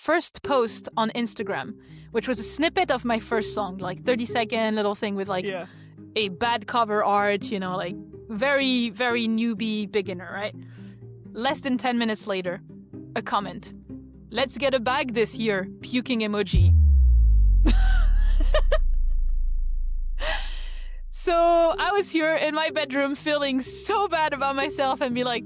first post on Instagram, which was a snippet of my first song, like 30-second little thing with like a bad cover art, you know, like very, very newbie beginner, right? Less than 10 minutes later, a comment. Let's get a bag this year, puking emoji. So I was here in my bedroom feeling so bad about myself and be like,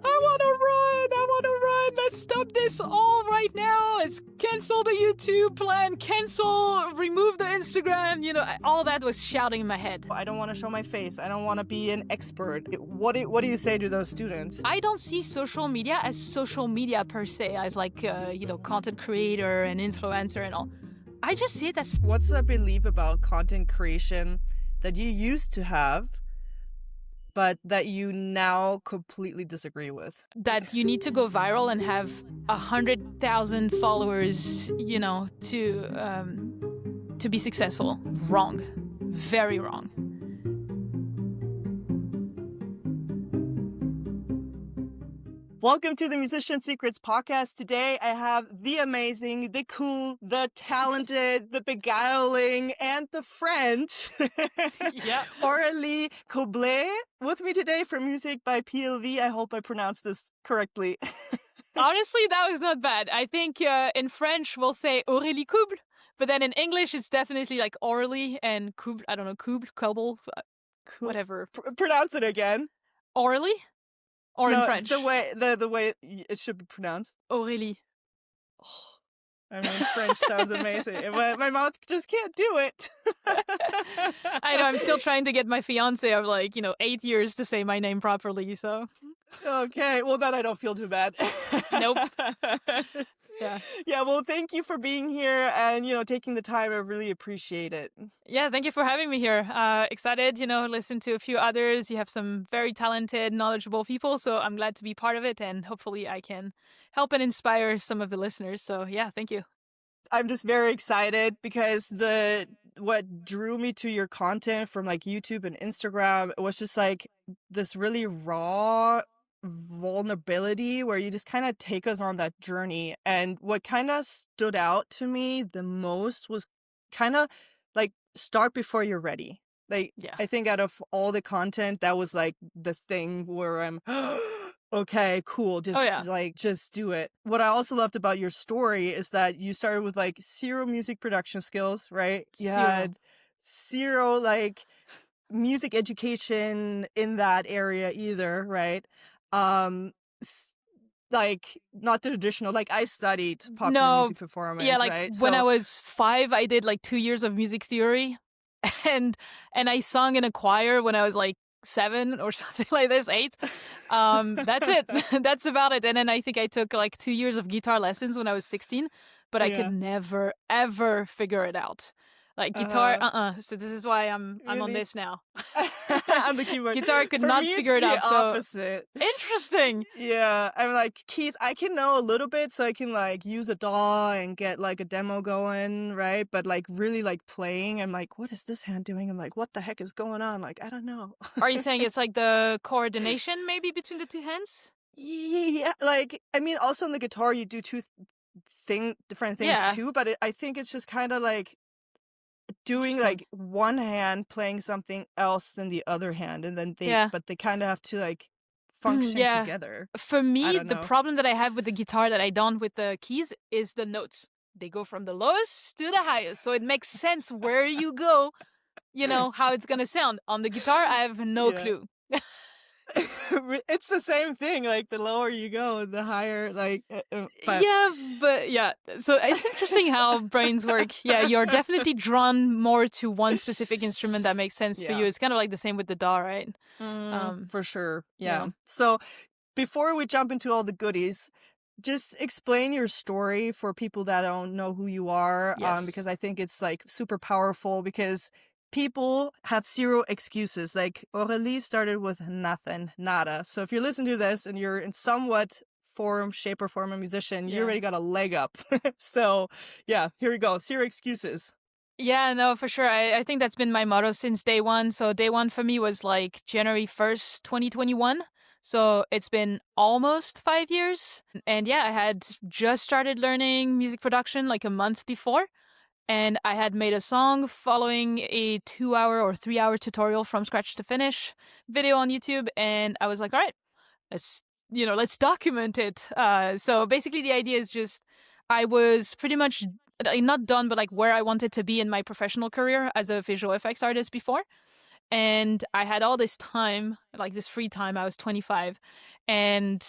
I want to run, let's stop this all right now, let's cancel the YouTube plan, remove the Instagram, you know, all that was shouting in my head. I don't want to show my face, I don't want to be an expert. What do you say to those students? I don't see social media as social media per se, as like, content creator and influencer and all. I just see it as... What's the belief about content creation that you used to have, but that you now completely disagree with? That you need to go viral and have 100,000 followers, you know, to be successful. Wrong. Very wrong. Welcome to the Musician Secrets podcast. Today I have the amazing, the cool, the talented, the beguiling, and the French Aurélie Coblé with me today for Music by PLV. I hope I pronounced this correctly. Honestly, that was not bad. I think in French we'll say Aurélie Coble, but then in English it's definitely like Aurélie and Coble. I don't know, Coble, whatever. Pronounce it again. Aurélie? Or in French? The way it should be pronounced. Aurélie. Oh, I mean, French sounds amazing, but my mouth just can't do it. I know, I'm still trying to get my fiance of 8 years to say my name properly, so. Okay, well then I don't feel too bad. Nope. Yeah, well, thank you for being here and, taking the time. I really appreciate it. Yeah, thank you for having me here. Excited, listen to a few others. You have some very talented, knowledgeable people, so I'm glad to be part of it, and hopefully I can help and inspire some of the listeners. So yeah, thank you. I'm just very excited because what drew me to your content from like YouTube and Instagram was just like this really raw vulnerability where you just kind of take us on that journey. And what kind of stood out to me the most was kind of like start before you're ready. Like, I think out of all the content, that was like the thing where I'm okay, cool, just do it. What I also loved about your story is that you started with like zero music production skills, right? You had zero like music education in that area either, right? Like not the traditional, like I studied popular music performance. Yeah, like right? When I was 5, I did like 2 years of music theory, and I sung in a choir when I was like 7 or something like this, 8. That's it. That's about it. And then I think I took like 2 years of guitar lessons when I was 16, but I could never ever figure it out. Like guitar, So this is why I'm on this now. On the keyboard. Guitar could not figure it out. Opposite. So interesting. Yeah, I'm like keys. I can know a little bit, so I can like use a DAW and get like a demo going, right? But like really like playing, I'm like, what is this hand doing? I'm like, what the heck is going on? Like, I don't know. Are you saying it's like the coordination maybe between the two hands? Yeah, like I mean, also on the guitar you do different things too. But I think it's just kind of like doing like one hand playing something else than the other hand, and then they kind of have to like function together. For me, the problem that I have with the guitar that I don't with the keys is the notes. They go from the lowest to the highest, so it makes sense where you go, how it's gonna sound. On the guitar, I have no clue. It's the same thing, like the lower you go, the higher, like so it's interesting how brains work. You're definitely drawn more to one specific instrument that makes sense for you. It's kind of like the same with the DAW, right? For sure. So before we jump into all the goodies, just explain your story for people that don't know who you are, because I think it's like super powerful, because people have zero excuses. Like Aurélie started with nothing, nada. So if you listen to this and you're in somewhat shape or form a musician, you already got a leg up. So here we go. Zero excuses. Yeah, no, for sure. I think that's been my motto since day one. So day one for me was like January 1st, 2021. So it's been almost 5 years. And yeah, I had just started learning music production like a month before. And I had made a song following a 2 hour or 3 hour tutorial from scratch to finish video on YouTube. And I was like, all right, let's, let's document it. So basically the idea is just, I was pretty much not done, but like where I wanted to be in my professional career as a visual effects artist before. And I had all this time, like this free time. I was 25, and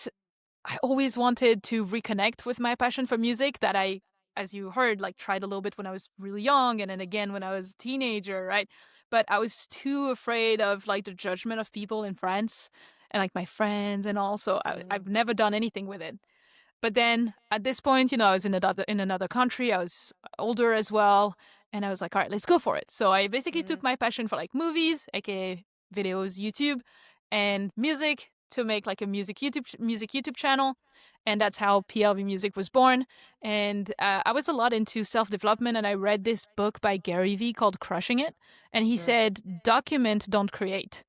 I always wanted to reconnect with my passion for music that I, as you heard, like tried a little bit when I was really young and then again when I was a teenager, right? But I was too afraid of like the judgment of people in France and like my friends, and also Mhm. I've never done anything with it. But then at this point, I was in another country. I was older as well, and I was like, all right, let's go for it. So I basically Mhm. took my passion for like movies, aka videos, YouTube, and music to make like a music YouTube channel, and that's how PLV Music was born. And I was a lot into self development, and I read this book by Gary Vee called Crushing It, and he Sure. said, document, don't create.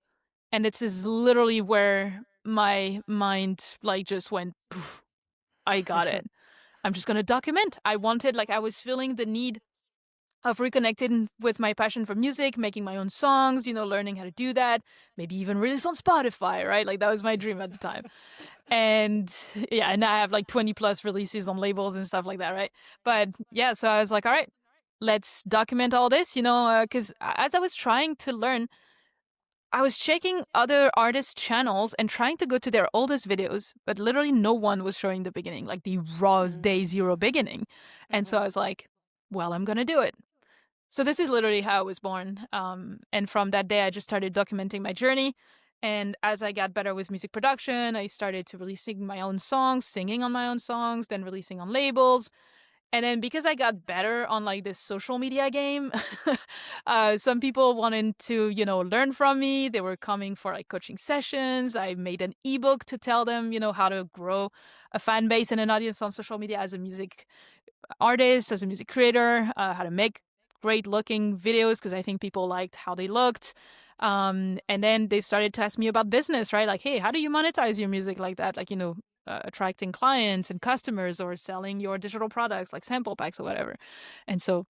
And this is literally where my mind like just went poof. I got it. I'm just gonna document. I was feeling the need of reconnecting with my passion for music, making my own songs, learning how to do that, maybe even release on Spotify, right? Like that was my dream at the time. And yeah, and now I have like 20 plus releases on labels and stuff like that, right? But yeah, so I was like, all right, let's document all this, because as I was trying to learn, I was checking other artists' channels and trying to go to their oldest videos, but literally no one was showing the beginning, like the raw day Mhm. zero beginning. And so Mhm. I was like, well, I'm gonna do it. So this is literally how I was born. And from that day, I just started documenting my journey. And as I got better with music production, I started to releasing my own songs, singing on my own songs, then releasing on labels. And then because I got better on like this social media game, some people wanted to, learn from me. They were coming for like coaching sessions. I made an ebook to tell them, how to grow a fan base and an audience on social media as a music artist, as a music creator, how to make great looking videos because I think people liked how they looked. And then they started to ask me about business, right? Like, hey, how do you monetize your music like that? Like, attracting clients and customers or selling your digital products like sample packs or whatever. And so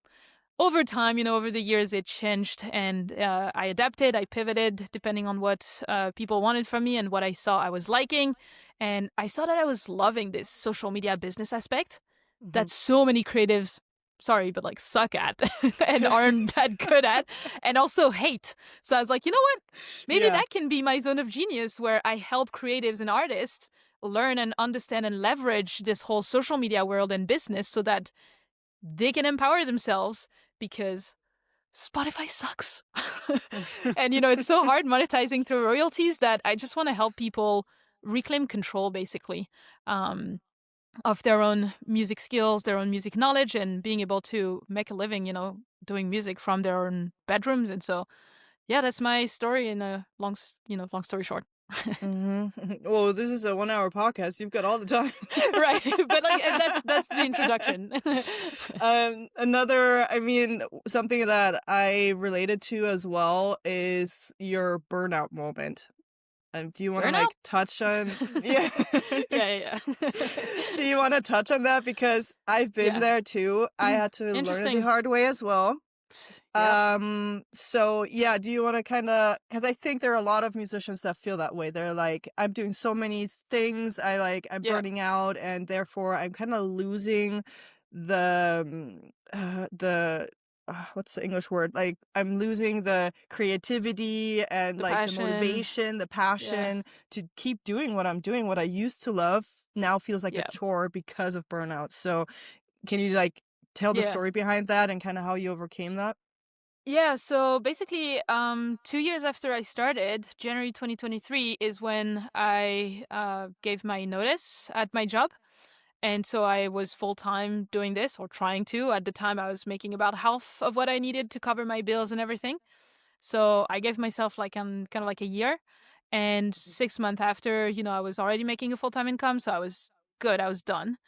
over time, over the years, it changed and I adapted, I pivoted depending on what people wanted from me and what I saw I was liking. And I saw that I was loving this social media business aspect Mhm. that so many creatives, sorry, but like suck at and aren't that good at, and also hate. So I was like, you know what? Maybe Yeah. that can be my zone of genius where I help creatives and artists learn and understand and leverage this whole social media world and business so that they can empower themselves because Spotify sucks. And it's so hard monetizing through royalties that I just want to help people reclaim control basically. Um, of their own music skills, their own music knowledge, and being able to make a living, doing music from their own bedrooms. And so, yeah, that's my story in a long story short. Mhm. Well, this is a 1-hour podcast. You've got all the time. Right. But like that's the introduction. Another, I mean, something that I related to as well is your burnout moment. Do you want to Burnout? like touch on? Yeah. Yeah. Do you want to touch on that because I've been Yeah. there too. I had to learn it the Interesting. hard way as well. Yep. So yeah, do you want to kind of, because I think there are a lot of musicians that feel that way. They're like, I'm doing so many things, I'm Yeah. burning out, and therefore I'm kind of losing the the what's the English word? Like I'm losing the creativity and The like the passion. motivation, the Yeah. passion to keep doing what I'm doing. What I used to love now feels like a Yeah. chore because of burnout. So can you like tell the Yeah. story behind that and kind of how you overcame that? Yeah, so basically, 2 years after I started, January 2023 is when I gave my notice at my job. And so I was full time doing this or trying to. At the time, I was making about half of what I needed to cover my bills and everything. So I gave myself like kind of like a year. And 6 months after, I was already making a full time income. So I was good. I was done.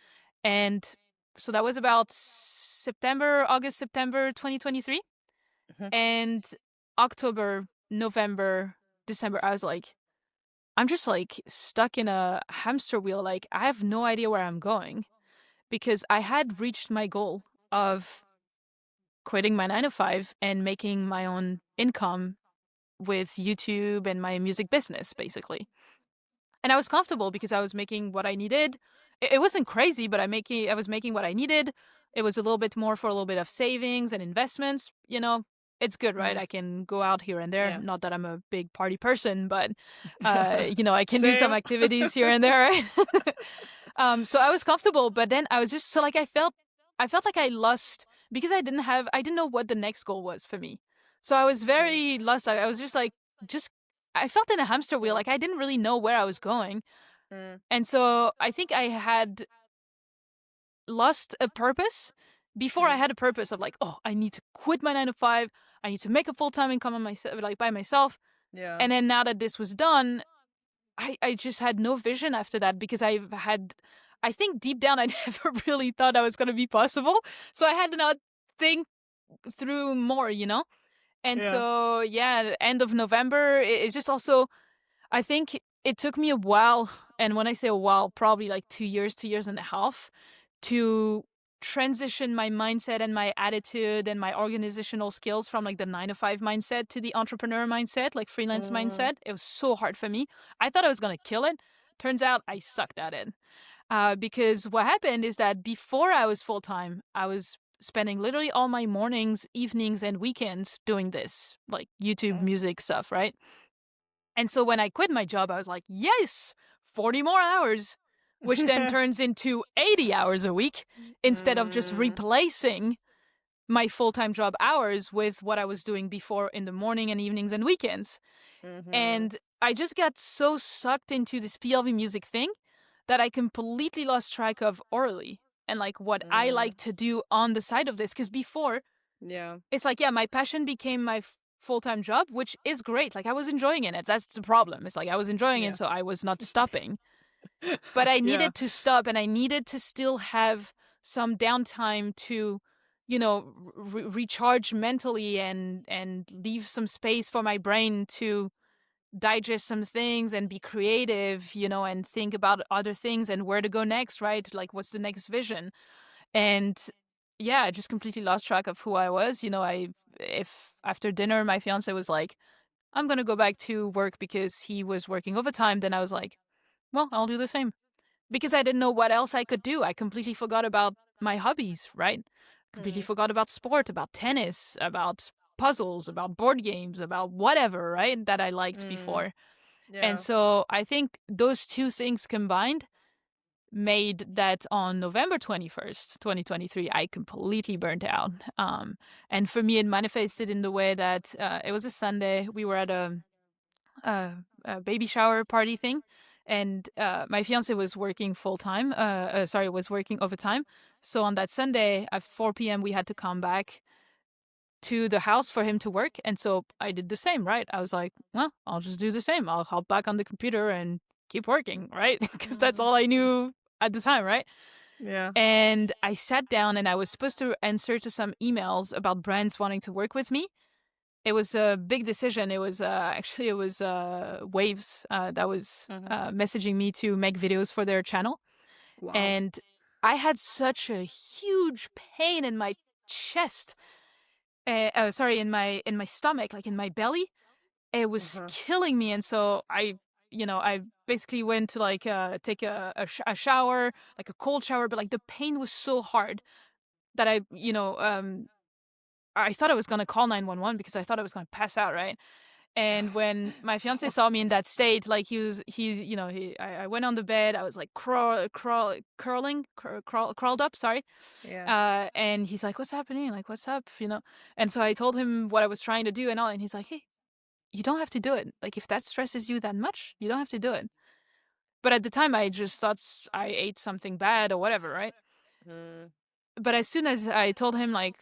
And so that was about August, September 2023. Mhm. And October, November, December, I was like, I'm just like stuck in a hamster wheel. Like I have no idea where I'm going because I had reached my goal of quitting my 9 to 5 and making my own income with YouTube and my music business, basically. And I was comfortable because I was making what I needed. It wasn't crazy, but I was making what I needed. It was a little bit more for a little bit of savings and investments. It's good, right? Mm, I can go out here and there. yeah. Not that I'm a big party person, but I can do some Same. activities here and there, right? So I was comfortable, but then I was just so like I felt like I lost because I didn't know what the next goal was for me. So I was Mm, very lost. I was just like just I felt in a hamster wheel. mm, Like I didn't really know where I was going. mm, And so I think I had lost a purpose. Before I mm. had a purpose of like, oh, I need to quit my 9 to 5. I need to make a full-time income on myself, like by myself. Yeah. And then now that this was done, I just had no vision after that because I think deep down I never really thought that was going to be possible. So I had to not think through more. And Yeah. so, yeah, the end of November, it's just also, I think it took me a while. And when I say a while, probably like 2 years, 2 years and a half to transition my mindset and my attitude and my organizational skills from like the 9 to 5 mindset to the entrepreneur mindset, like freelance Mhm. mindset. It was so hard for me. I thought I was going to kill it. Turns out I sucked at it. Because what happened is that before I was full time, I was spending literally all my mornings, evenings, and weekends doing this, like YouTube Mm. music stuff, right? And so when I quit my job, I was like, yes, 40 more hours, which then turns into 80 hours a week instead of just Mm, replacing my full time job hours with what I was doing before in the morning and evenings and weekends. mhm. And I just got so sucked into this PLV music thing that I completely lost track of Aurelie and like what I Mm, like to do on the side of this. Because before, yeah. it's like, yeah, my passion became my full-time job, which is great. Like I was enjoying it. That's the problem. It's like I was enjoying it, Yeah. so I was not stopping. But I Yeah. needed to stop and I needed to still have some downtime to, recharge mentally and leave some space for my brain to digest some things and be creative, and think about other things and where to go next, right? Like what's the next vision? And yeah, I just completely lost track of who I was. If after dinner my fiance was like, I'm gonna go back to work because he was working overtime, then I was like, well, I'll do the same. Because I didn't know what else I could do. I completely forgot about my hobbies, right? Completely Mm, forgot about sport, about tennis, about puzzles, about board games, about whatever, right? That I liked mm, before. And yeah. so I think those two things combined made that on November 21st, 2023, I completely burnt out. And for me, it manifested in the way that it was a Sunday. We were at a, a baby shower party thing. And my fiance was working full time. Was working overtime. So on that Sunday at 4 p.m., we had to come back to the house for him to work. And so I did the same, right? I was like, well, I'll just do the same. I'll hop back on the computer and keep working, right? Because that's Mhm. all I knew at the time, right? Yeah. And I sat down and I was supposed to answer to some emails about brands wanting to work with me. It was a big decision. It was Waves that was Mhm. messaging me to make videos for their channel. Wow. And I had such a huge pain in my chest. Sorry, in my stomach, like in my belly. It was Uh-huh. killing me, and so I basically went to like take a shower, like a cold shower, but like the pain was so hard that I thought I was gonna call 911 because I thought I was gonna pass out, right? And when my fiance saw me in that state, like I went on the bed, I was like crawled up, sorry. Yeah. And he's like, "What's happening? Like, what's up?" And so I told him what I was trying to do and all, and he's like, "Hey, you don't have to do it. Like, if that stresses you that much, you don't have to do it." But at the time, I just thought I ate something bad or whatever, right? Mm, But as soon as I told him, like,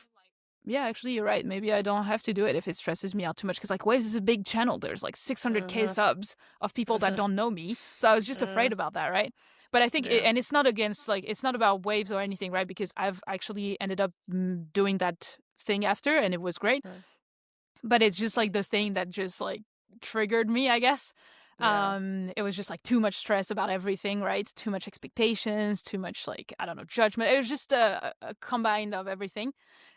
yeah, actually, you're right. Maybe I don't have to do it if it stresses me out too much. Because, like, Waves is a big channel. There's like 600K uh-huh. subs of people that don't know me. So I was just Uh, afraid about that, right? But I think, yeah. and it's not against, like, it's not about Waves or anything, right? Because I've actually ended up doing that thing after and it was great. Uh, But it's just like the thing that just like triggered me, I guess. Yeah. It was just like too much stress about everything, right? Too much expectations, too much like, I don't know, judgment. It was just a combine of everything.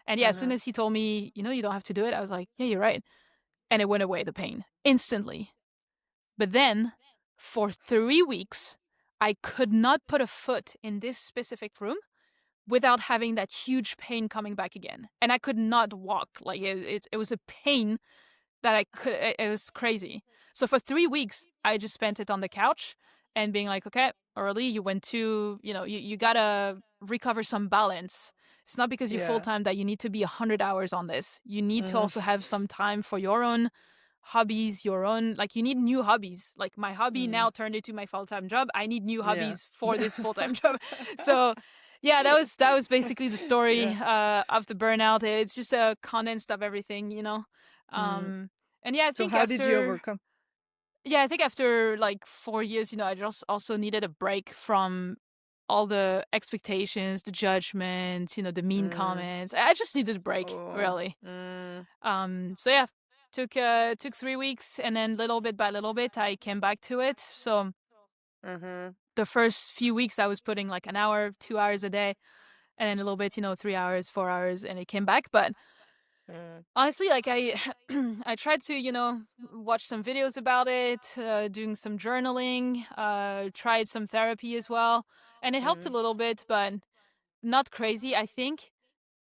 And yeah, as soon Mhm. as he told me, you don't have to do it, I was like, yeah, you're right. And it went away, the pain, instantly. But then for 3 weeks, I could not put a foot in this specific room without having that huge pain coming back again. And I could not walk. Like it was a pain that I could, it was crazy. So for 3 weeks, I just spent it on the couch and being like, okay, Aurélie, you went to, you gotta recover some balance. It's not because you're full Yeah. time that you need to be 100 hours on this. You need to Mhm. also have some time for your own hobbies, your own, like, you need new hobbies. Like, my hobby Mhm. now turned into my full time job. I need new Yeah. hobbies for this full time job. So, yeah, that was basically the story Yeah. of the burnout. It's just a condensed of everything. Mhm. Um, and yeah, So how did you overcome? I think after like 4 years, I just also needed a break from all the expectations, the judgments, the mean Mm. comments. I just needed a break, Oh. really. Mm. So yeah, took 3 weeks, and then little bit by little bit, I came back to it. So Mhm. the first few weeks, I was putting like an hour, 2 hours a day, and then a little bit, 3 hours, 4 hours, and it came back. But Mm. honestly, like I tried to, watch some videos about it, doing some journaling, tried some therapy as well, and it helped a Mhm. little bit, but not crazy. I think,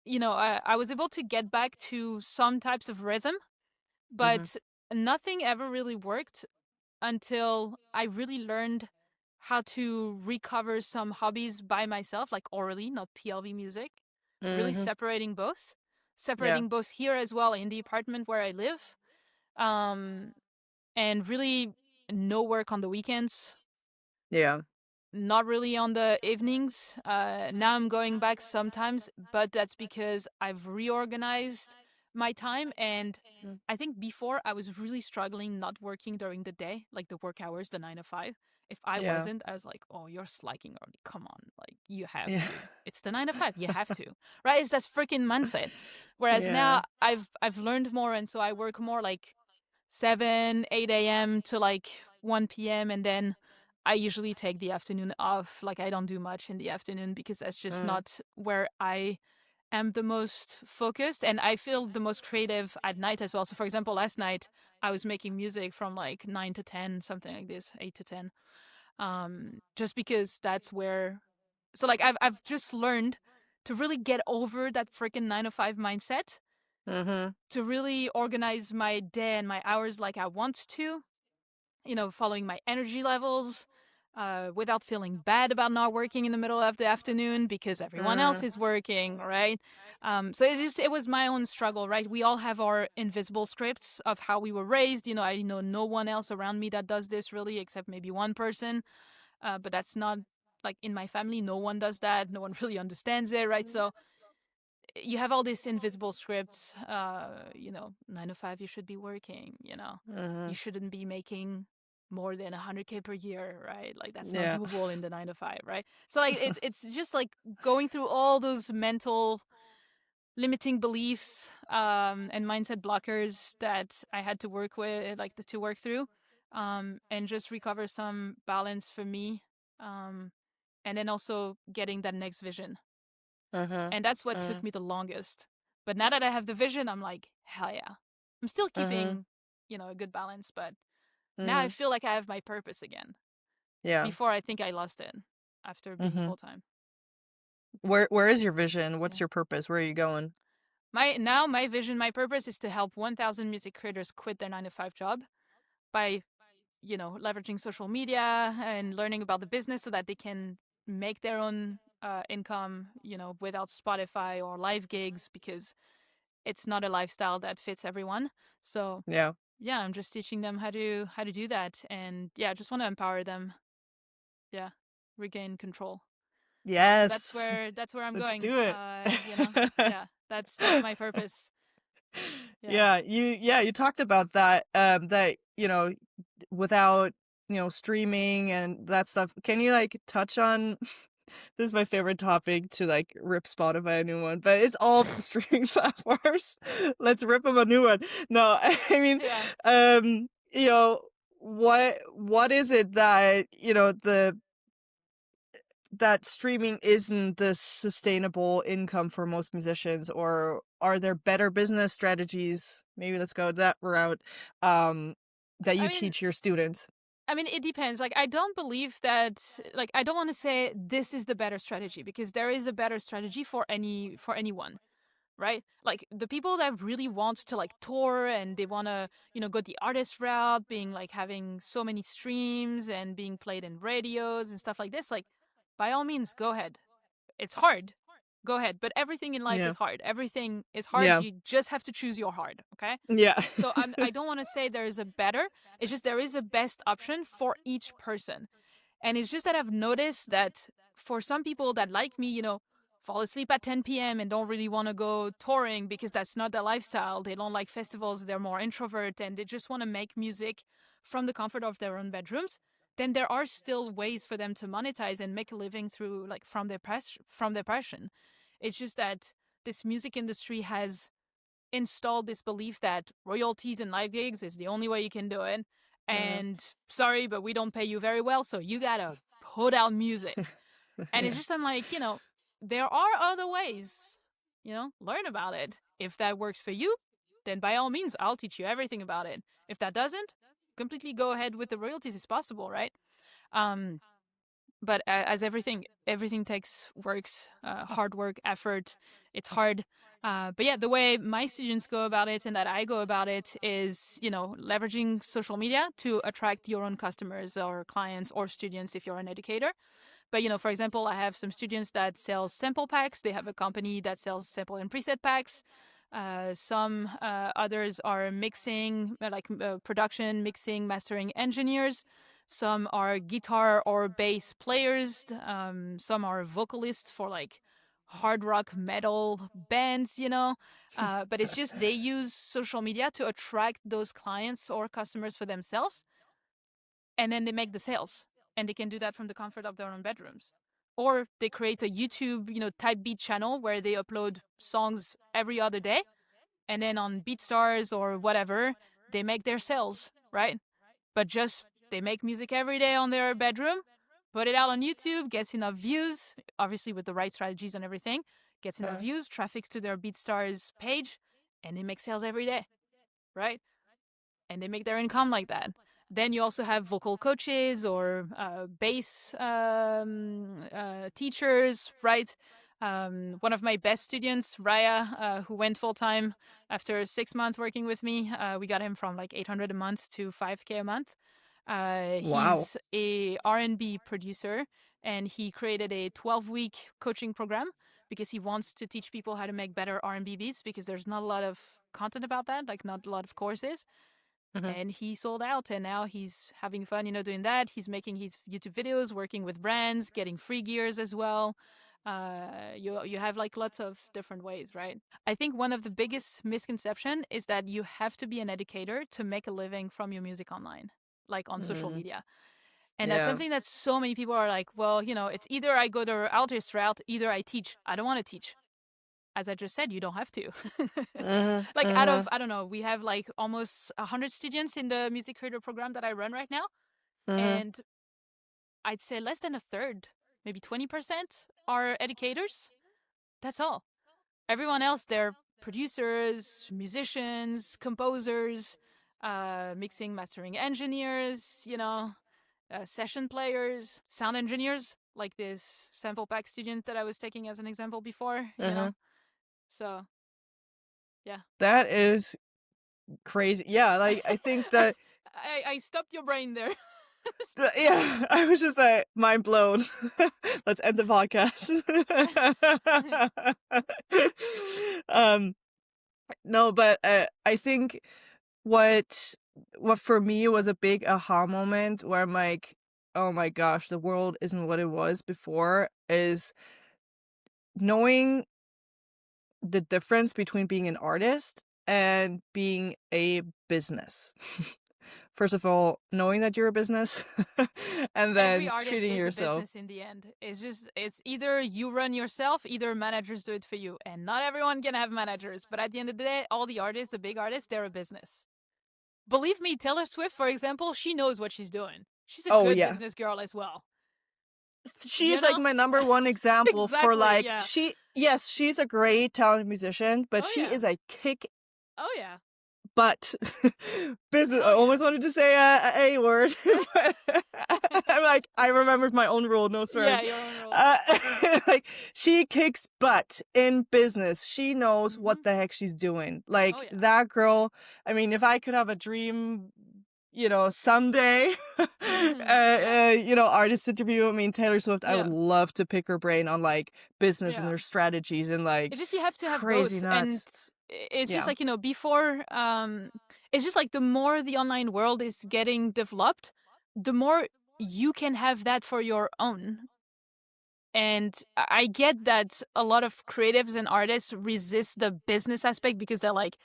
I was able to get back to some types of rhythm, Mhm. but nothing ever really worked until I really learned how to recover some hobbies by myself, like orally, not PLV music, really Mhm. Yeah. separating both here as well in the apartment where I live, um, and really no work on the weekends, Yeah. not really on the evenings. Now I'm going back sometimes, but that's because I've reorganized my time. And Mm. I think before I was really struggling not working during the day, like the work hours, the 9 to 5. If I Yeah. wasn't, I was like, oh, you're slacking already. Come on. Like, you have Yeah. to. It's the 9 to 5. You have to. Right? It's that freaking mindset. Whereas Yeah. now I've learned more, and so I work more like 7, 8 a.m. to like 1 p.m. And then I usually take the afternoon off. Like, I don't do much in the afternoon because that's just Mm. not where I am the most focused, and I feel the most creative at night as well. So, for example, last night I was making music from like 9 to 10, something like this, 8 to 10. Just because that's where. So, like, I've just learned to really get over that freaking 9 to 5 mindset, Mhm. to really organize my day and my hours like I want to, following my energy levels, without feeling bad about not working in the middle of the afternoon because everyone else Mm. is working, right? So it was my own struggle, right? We all have our invisible scripts of how we were raised. I know no one else around me that does this really, except maybe one person. But that's not like in my family. No one does that. No one really understands it, right? So you have all these invisible scripts, 9 to 5 you should be working, you Mhm. shouldn't be making more than 100K per year, right? Like, that's not Yeah. doable in the 9 to 5, right? So like it's just like going through all those mental limiting beliefs, and mindset blockers that I had to work with, like to work through, and just recover some balance for me, um, and then also getting that next vision. Mhm. And that's what took Mm. me the longest. But now that I have the vision, I'm like, hell yeah. I'm still Mhm. keeping, a good balance, but now I Mhm. feel like I have my purpose again. Yeah. Before, I think I lost it after being Mhm. full time. Where is your vision? What's Yeah. your purpose? Where are you going? My vision, my purpose is to help 1,000 music creators quit their 9 to 5 job by, leveraging social media and learning about the business so that they can make their own income, without Spotify or live gigs, because it's not a lifestyle that fits everyone. So Yeah. yeah, I'm just teaching them how to do that, and yeah, I just want to empower them. Yeah, regain control. So that's Yes. where that's where I'm Let's going. do it. Yeah, that's my purpose. Yeah. You talked about that, without, streaming and that stuff. Can you, like, touch on this is my favorite topic to, like, rip Spotify a new one, but it's all streaming platforms. Let's rip them a new one. No, I mean, Yeah. um, you know, what is it that, that streaming isn't the sustainable income for most musicians, or are there better business strategies? Maybe let's go that route, um, that I you mean, teach your students. it depends. Like, I don't believe that. Like, I don't want to say this is the better strategy because there is a better strategy for anyone, right? Like the people that really want to like tour and they want to, go the artist route, being like having so many streams and being played in radios and stuff like this. Like, by all means, go ahead. It's hard. Go ahead. But everything in life Yeah. is hard. Everything is hard. Yeah. You just have to choose your hard. Okay. Yeah. So I don't want to say there is a better. It's just there is a best option for each person. And it's just that I've noticed that for some people that like me, fall asleep at 10 p.m. and don't really want to go touring because that's not their lifestyle. They don't like festivals. They're more introvert and they just want to make music from the comfort of their own bedrooms. Then there are still ways for them to monetize and make a living through like from their passion. It's just that this music industry has installed this belief that royalties and live gigs is the only way you can do it. Mhm. And sorry, but we don't pay you very well, so you gotta put out music. And it's Yeah. just, I'm like, there are other ways, learn about it. If that works for you, then by all means, I'll teach you everything about it. If that doesn't, completely go ahead with the royalties as possible, right? Um, but as everything takes works, hard work, effort. It's hard. But yeah, the way my students go about it and that I go about it is, leveraging social media to attract your own customers or clients or students if you're an educator. But for example, I have some students that sells sample packs. They have a company that sells sample and preset packs. Some others are mixing, production, mixing, mastering engineers. Some are guitar or bass players. Some are vocalists for like hard rock metal bands, but it's just they use social media to attract those clients or customers for themselves, and then they make the sales, and they can do that from the comfort of their own bedrooms. Or they create a YouTube, type beat channel where they upload songs every other day, and then on BeatStars or whatever, they make their sales, right? But just they make music every day on their bedroom, put it out on YouTube, gets enough views, obviously with the right strategies and everything, gets enough Uh, views, traffics to their BeatStars page, and they make sales every day, right? And they make their income like that. Then you also have vocal coaches or bass teachers, right? One of my best students, Raya, who went full time after 6 months working with me, we got him from like 800 a month to 5K a month. wow. He's a R&B producer, and he created a 12-week coaching program because he wants to teach people how to make better R&B beats because there's not a lot of content about that, like not a lot of courses. Mhm. And he sold out, and now he's having fun, doing that. He's making his YouTube videos, working with brands, getting free gears as well. You have like lots of different ways, right? I think one of the biggest misconception is that you have to be an educator to make a living from your music online, like on social Mhm. media. And that's Yeah. something that so many people are like, well, it's either I go the artist route, either I teach. I don't want to teach. As I just said, you don't have to. Mhm. Like out of, Mhm. I don't know, we have like almost 100 students in the music creator program that I run right now. Mhm. And I'd say less than a third, maybe 20% are educators. That's all. Everyone else, they're producers, musicians, composers, mixing, mastering engineers, session players, sound engineers, like this sample pack student that I was taking as an example before. Mhm. So, yeah. That is crazy. Yeah, like, I think that I stopped your brain there. yeah, I was just, like, mind blown. Let's end the podcast. Um, no, but, I think what what for me was a big aha moment where I'm like, "Oh my gosh, the world isn't what it was before," is knowing the difference between being an artist and being a business. First of all, knowing that you're a business and Every then artist treating is a yourself. business in the end. It's either you run yourself, either managers do it for you. And not everyone can have managers, but at the end of the day, all the artists, the big artists, they're a business. believe me, Taylor Swift, for example, she knows what she's doing. She's a Oh good yeah. business girl as well. She's You like know? my number one example for Exactly, like yeah. yes, she's a great talented musician, but Oh, she yeah. is a kick Oh, yeah. butt business. I Oh, yeah. almost wanted to say a word, but I'm like, I remembered my own rule, no Yeah, swearing. your own rule. Uh, like she kicks butt in business. She knows what Mhm. the heck she's doing. Oh, Like yeah. that girl. I mean, if I could have a dream, someday, Yeah. artist interview. I mean, Taylor Swift. I would Yeah. love to pick her brain on like business and Yeah. their strategies and like It's just you have to have crazy both, and nuts. it's just Yeah, like, before, it's just like the more the online world is getting developed, the more you can have that for your own. And I get that a lot of creatives and artists resist the business aspect because they're like,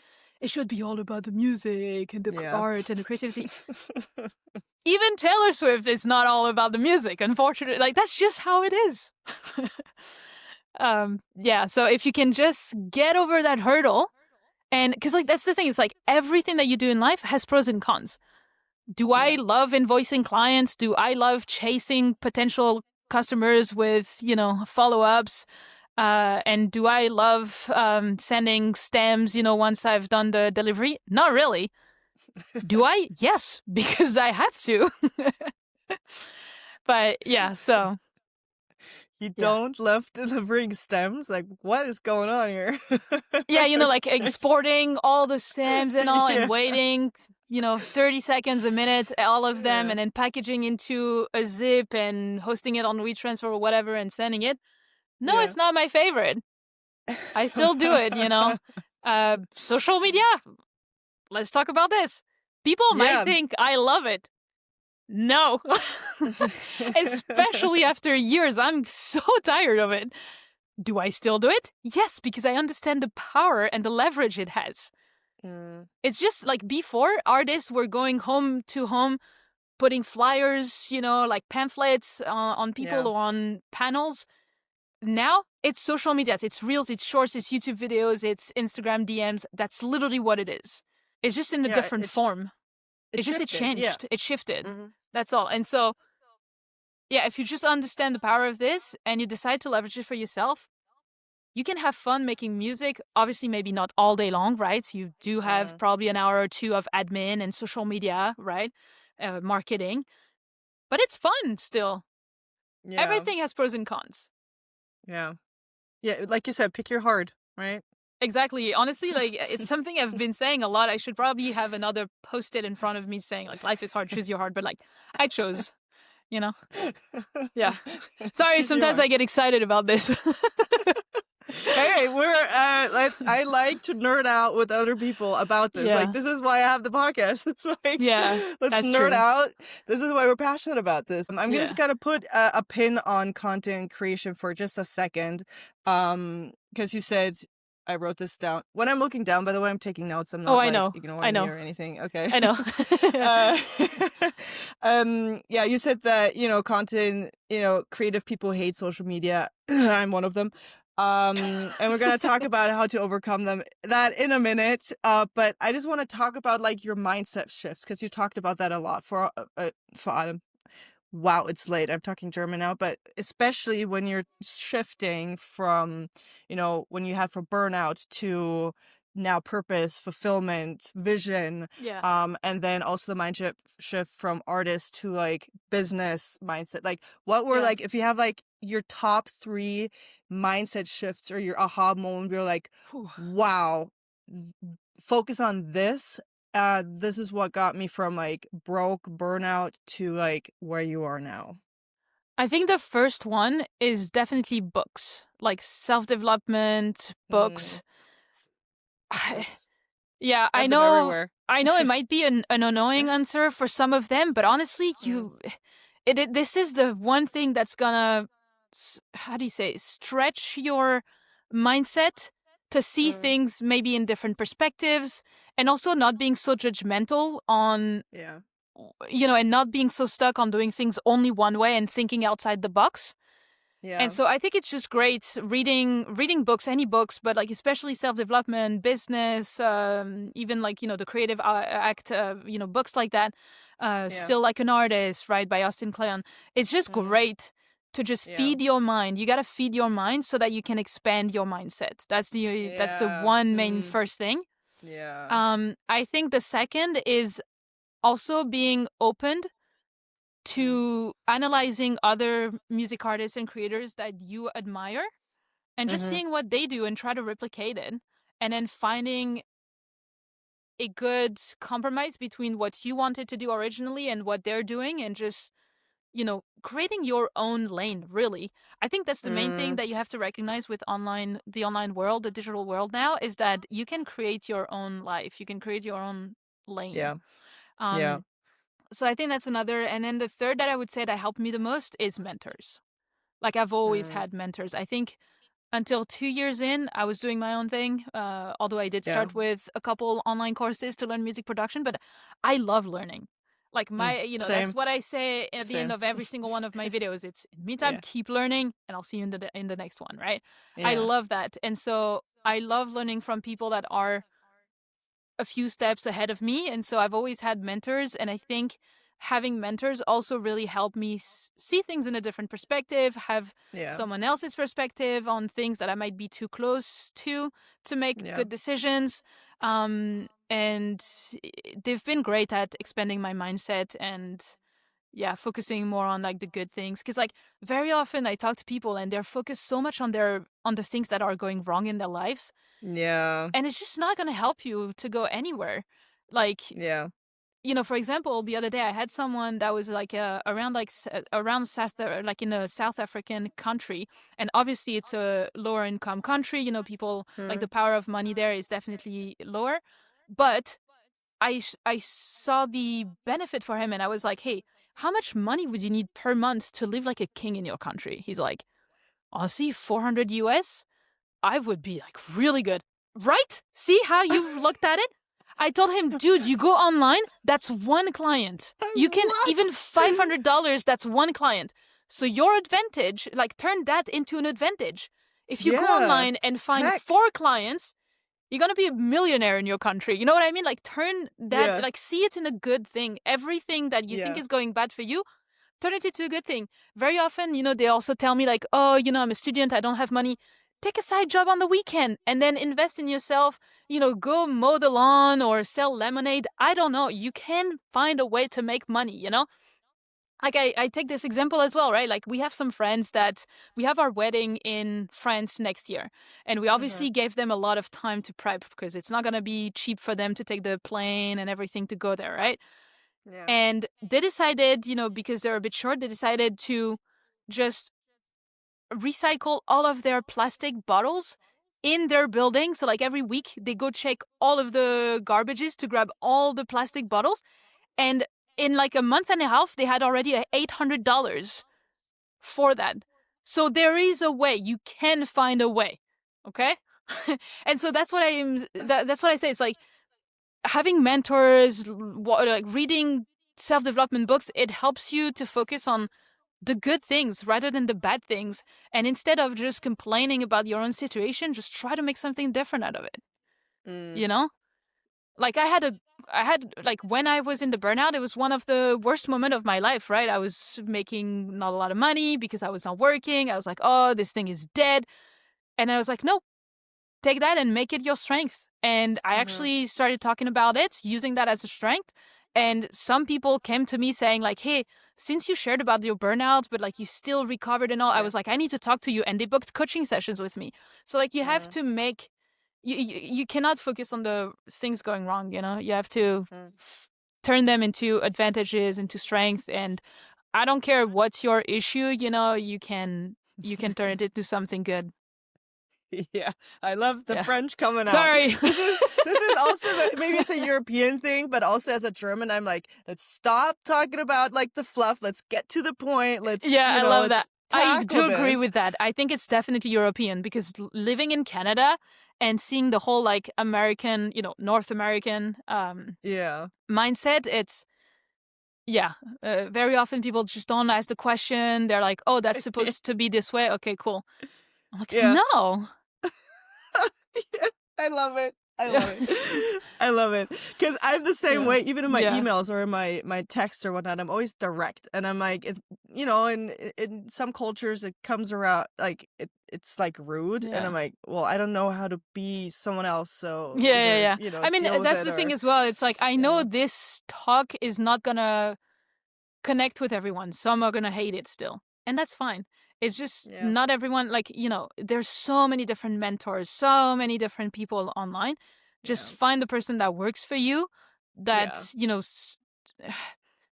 it should be all about the music and the yeah. art and the creativity. Even Taylor Swift is not all about the music, unfortunately. Like, that's just how it is. Yeah, so if you can just get over that hurdle, and because, like, that's the thing, it's like everything that you do in life has pros and cons. Do I Yeah. love invoicing clients? Do I love chasing potential customers with, follow-ups? And do I love sending stems, once I've done the delivery? Not really. Do I? Yes, because I have to. But yeah, so You yeah. don't love delivering stems? Like, what is going on here? Yeah, like Just exporting all the stems and all and yeah, waiting, 30 seconds, a minute, all of them, yeah, and then packaging into a zip and hosting it on WeTransfer or whatever and sending it. No, yeah. it's not my favorite. I still do it. Social media, let's talk about this. People might Yeah. think I love it. No. Especially after years, I'm so tired of it. Do I still do it? Yes, because I understand the power and the leverage it has. Mm, It's just like before, artists were going home to home, putting flyers, like pamphlets on people yeah. or on panels. Now it's social media. It's reels, it's shorts, it's YouTube videos, it's Instagram DMs. That's literally what it is. It's just in a Yeah, different form. it It's just, it shifted. Yeah. changed. It shifted. Hmm. That's all. And so, yeah, if you just understand the power of this and you decide to leverage it for yourself, you can have fun making music. Obviously, maybe not all day long, right? You do have Mm, probably an hour or two of admin and social media, right? Marketing, but it's fun still. yeah. Everything has pros and cons. Yeah. Yeah. Like you said, pick your heart, right? Exactly. Honestly, like it's something I've been saying a lot. I should probably have another post-it in front of me saying like life is hard, choose your heart. But like I chose, you know. Yeah. Sorry, Choose your sometimes heart. I get excited about this. Hey, I like to nerd out with other people about this. Like Yeah. this is why I have the podcast. It's like Yeah. let's That's nerd true. out. This is why we're passionate about this. I'm gonna Yeah. just gotta put a pin on content creation for just a second. Because you said I wrote this down. When I'm looking down, by the way, I'm taking notes. I'm Oh, not I like know. I ignoring you know. or anything. Okay. I know. uh, yeah, you said that, content, creative people hate social media. I'm one of them. And we're gonna talk about how to overcome that in a minute. But I just want to talk about like your mindset shifts because you talked about that a lot for Adam. Wow, it's late. I'm talking German now, but especially when you're shifting from, when you had from burnout to now purpose, fulfillment, vision, Yeah. and then also the shift from artist to like business mindset. Like, what were Yeah. like if you have like your top three mindset shifts or your aha moment, you're like, Whew. wow, focus on this. This is what got me from like broke burnout to like where you are now. I think the first one is definitely books, like self-development Mm, books. yes, Yeah, I I have them know. everywhere. I know it might be an annoying answer for some of them, but honestly, Mm, this is the one thing that's gonna, how do you say, stretch your mindset to see mm, things maybe in different perspectives, and also not being so judgmental on, yeah, and not being so stuck on doing things only one way and thinking outside the box. Yeah. And so I think it's just great reading books, any books, but like especially self-development, business, even like, the creative act, books like that. Yeah. Still Like an Artist, right, by Austin Kleon. It's just Mhm. great to just Yeah. feed your mind. You got to feed your mind so that you can expand your mindset. That's the Yeah. one main Mhm. first thing. Yeah. I think the second is also being opened Mm. to analyzing other music artists and creators that you admire and just Mhm. seeing what they do and try to replicate it, and then finding a good compromise between what you wanted to do originally and what they're doing, and just creating your own lane, really. I think that's the main thing Mm. that you have to recognize with the online world, the digital world now, is that you can create your own life, you can create your own lane. Yeah. Yeah. um so I think that's another. And then the third that I would say that helped me the most is mentors. Like, I've always Mm. had mentors. I think until 2 years in, I was doing my own thing. Although I did Yeah. start with a couple online courses to learn music production, but I love learning. Like, Mm. that's Same. what I say at the end Same. of every single one of my videos. It's, in the meantime, Yeah. keep learning, and I'll see you in the next one, right? I Yeah. love that, and so I love learning from people that are a few steps ahead of me. And so I've always had mentors. And I think having mentors also really helped me see things in a different perspective, have Yeah. someone else's perspective on things that I might be too close to make Yeah. good decisions. And they've been great at expanding my mindset and, yeah, focusing more on like the good things. Cause like very often I talk to people and they're focused so much on the things that are going wrong in their lives, Yeah. and it's just not going to help you to go anywhere. Like, Yeah. for example, the other day I had someone that was like around around like in a South African country, and obviously it's a lower income country. People like, Mm. the power of money there is definitely lower, but I saw the benefit for him, and I was like, hey, how much money would you need per month to live like a king in your country? He's like, Aussie, 400 US. I would be like really good. Right? See how you've looked at it? I told him, dude, you go online, that's one client. You can What? even $500, that's one client. So your advantage, like, turn that into an advantage. If you go Yeah. online and find Heck. 4 clients, you're going to be a millionaire in your country. You know what I mean? Like, turn that, Yeah. like, see it in a good thing. Everything that you think Yeah. is going bad for you, turn it into a good thing. Very often, they also tell me like, oh, I'm a student, I don't have money. Take a side job on the weekend and then invest in yourself. Go mow the lawn or sell lemonade. I don't know. You can find a way to make money. Like, I take this example as well, right? Like, we have some friends that we have our wedding in France next year. And we Mhm. obviously gave them a lot of time to prep because it's not going to be cheap for them to take the plane and everything to go there, right? Yeah. And they decided, because they're a bit short, they decided to just recycle all of their plastic bottles in their building. So, like, every week they go check all of the garbages to grab all the plastic bottles. And in like a month and a half, they had already $800 for that. So there is a way. You can find a way. Okay. And so that's what I say. It's like, having mentors, like reading self-development books, it helps you to focus on the good things rather than the bad things. And instead of just complaining about your own situation, just try to make something different out of it. Mm. You know? Like, I had like, when I was in the burnout, it was one of the worst moments of my life, right? I was making not a lot of money because I was not working. I was like, oh, this thing is dead. And I was like, no, take that and make it your strength. And I Mhm. actually started talking about it, using that as a strength. And some people came to me saying like, hey, since you shared about your burnout, but like you still recovered and all, I Yeah. was like, I need to talk to you. And they booked coaching sessions with me. So like, you have Mm. to make, you cannot focus on the things going wrong. You have to Mm. turn them into advantages, into strength. And I don't care what's your issue, you can turn it into something good. Yeah, I love the Yeah. French coming out. Sorry. This is also maybe it's a European thing, but also as a German, I'm like, let's stop talking about like the fluff. Let's get to the point. Yeah, I love that. Let's I tackle do agree this. with that. I think it's definitely European because living in Canada and seeing the whole like American, North American Yeah. mindset, Yeah. Very often people just don't ask the question. They're like, oh, that's Yeah. supposed to be this way. Okay, cool. I'm like, Yeah. no. I love it. I Yeah. love it. I love it. Because I'm the same Yeah. way, even in my Yeah. emails or in my texts or whatnot, I'm always direct. And I'm like, it's, you know, in some cultures, it comes around, like, it's like rude. And Yeah. I'm like, well, I don't know how to be someone else. So Yeah, yeah, either, yeah. you know, I mean, deal with that's it the thing or, as well. It's like, I you know know, this talk is not gonna connect with everyone. Some are gonna hate it still. And that's fine. It's just yeah. not everyone, like, there's so many different mentors, so many different people online. Yeah. Just find the person that works for you, Yeah. that,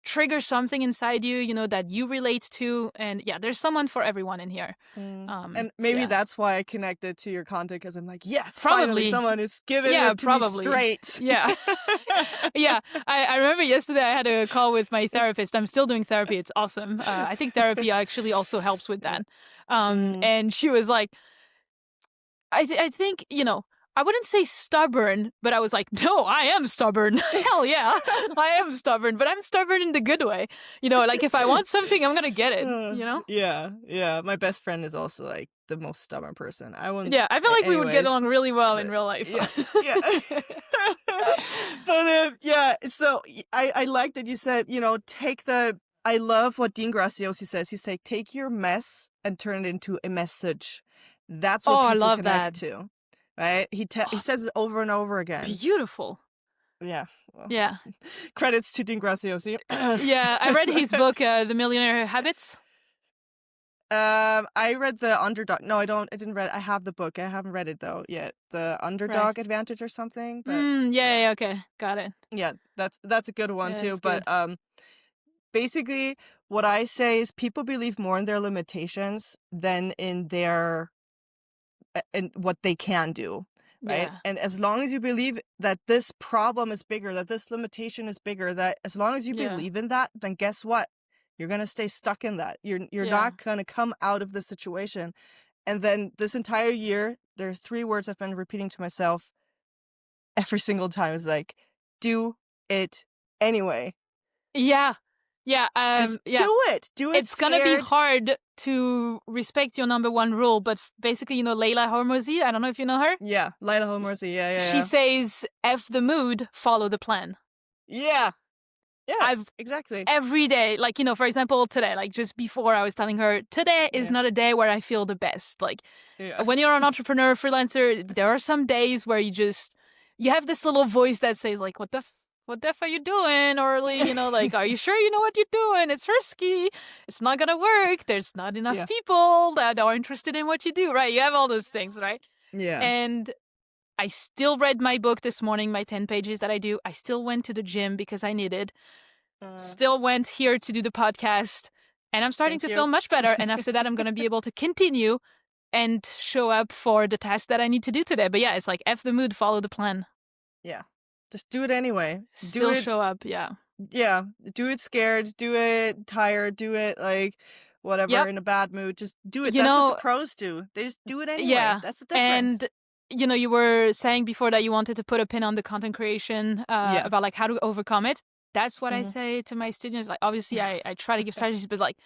trigger something inside you, that you relate to. And yeah, there's someone for everyone in here. And maybe Yeah. that's why I connected to your content because I'm like, yes, finally Probably. someone who's giving Yeah, it to me probably. straight. Yeah. Yeah. I remember yesterday I had a call with my therapist. I'm still doing therapy. It's awesome. I think therapy actually also helps with Yeah. that. And she was like, I think, I wouldn't say stubborn, but I was like, no, I am stubborn. Hell yeah, I am stubborn, but I'm stubborn in the good way. Like if I want something, I'm going to get it. Yeah, yeah. My best friend is also like the most stubborn person. I wouldn't, Yeah, I feel like we would get anyways. along really well in But real life. yeah, yeah. But yeah. So I like that you said, you know, take the. I love what Dean Graziosi says. He's like, take your mess and turn it into a message. That's Oh, what I people love connect that. to, right? He Oh, says it over and over again. beautiful. Yeah. Well, Yeah. credits to Dean Graziosi. Yeah, I read his book, The Millionaire Habits. I read the Underdog. No, I don't. I didn't read. I have the book. I haven't read it though yet. The Right. Underdog Advantage or something. But Yeah, yeah, okay. Got it. yeah, that's a good one Yeah, too. it's But good. basically, what I say is people believe more in their limitations than in their in what they can do, right? Yeah. And as long as you believe that this problem is bigger, that this limitation is bigger, that as long as you Yeah. believe in that, then guess what? You're gonna stay stuck in that. You're Yeah. not gonna come out of the situation. And then this entire year, there are 3 words I've been repeating to myself every single time. It's like, do it anyway. Yeah. Yeah, Just yeah. do it. Do it It's gonna be scared. hard to respect your number one rule, but basically, Leila Hormozi, I don't know if you know her. Yeah, Lila Homercy. Yeah, yeah, She yeah. says, F the mood, follow the plan. Yeah. Yeah, I've exactly. every day, like, for example, today, like just before I was telling her, today is Yeah. not a day where I feel the best. Like, Yeah. when you're an entrepreneur, freelancer, there are some days where you have this little voice that says like, what the f are you doing, Aurelie? Like, are you sure you know what you're doing? It's risky. It's not gonna work. There's not enough Yeah. people that are interested in what you do, right? You have all those things, right? Yeah. And I still read my book this morning, my 10 pages that I do. I still went to the gym because I needed. Still went here to do the podcast. And I'm starting Thank to you. feel much better. And after that, I'm going to be able to continue and show up for the task that I need to do today. But yeah, it's like F the mood, follow the plan. Yeah. Just do it anyway. Still Do it. show up. Yeah. Yeah. Do it scared. Do it tired. Do it like whatever Yep. in a bad mood. Just do it. You That's what know, the pros do. They just do it anyway. yeah. That's the difference. And, you were saying before that you wanted to put a pin on the content creation Yeah. about like how to overcome it. That's what I Mhm. say to my students. Like, obviously, I try to give strategies, but like,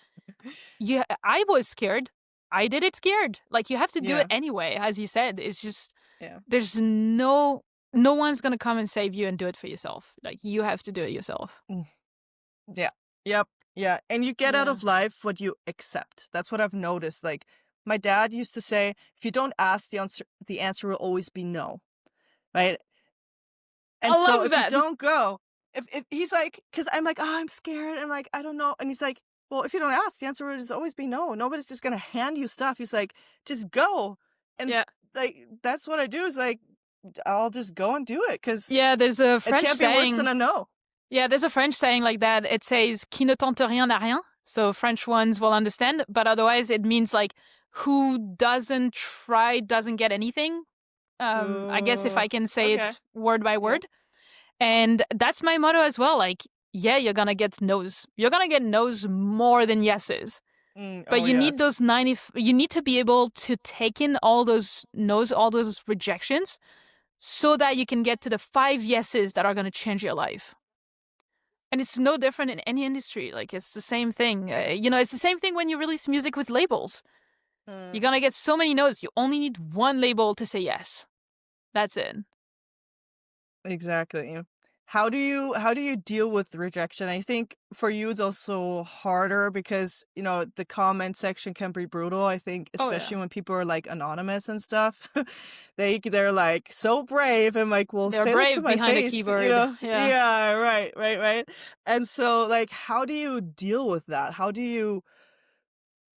yeah, I was scared. I did it scared. Like, you have to do Yeah. it anyway. As you said, it's just, Yeah. there's no one's going to come and save you and do it for yourself. Like, you have to do it yourself. Yeah. Yep. Yeah. And you get out Yeah. of life what you accept. That's what I've noticed. Like my dad used to say, if you don't ask, the answer will always be no. Right. And I so love if you that. don't go, if he's like, because I'm like, oh, I'm scared. I'm like, I don't know. And he's like, well, if you don't ask, the answer will just always be no. Nobody's just going to hand you stuff. He's like, just go. And Yeah. like, that's what I do is like, I'll just go and do it because Yeah, there's a it French can't be worse saying. than a no. Yeah, there's a French saying like that. It says, qui ne tente rien n'a rien. So French ones will understand. But otherwise, it means like, who doesn't try doesn't get anything. I guess if Oh, I can say okay. it word by Yeah. word. And that's my motto as well. Like, yeah, you're going to get no's. You're going to get no's more than yeses. But Oh, you need yes. those you need to be able to take in all those no's, all those rejections, so that you can get to the 5 yeses that are going to change your life. And it's no different in any industry. Like, it's the same thing. It's the same thing when you release music with labels. You're Mm, gonna get so many no's. You only need one label to say yes. That's it. exactly. How do you deal with rejection? I think for you it's also harder because, the comment section can be brutal. I think Oh, yeah. especially when people are like anonymous and stuff. They're like so brave and like, "Well, They're say that to brave my behind a face," keyboard. Yeah. Yeah, right, right, right. And so like how do you deal with that? How do you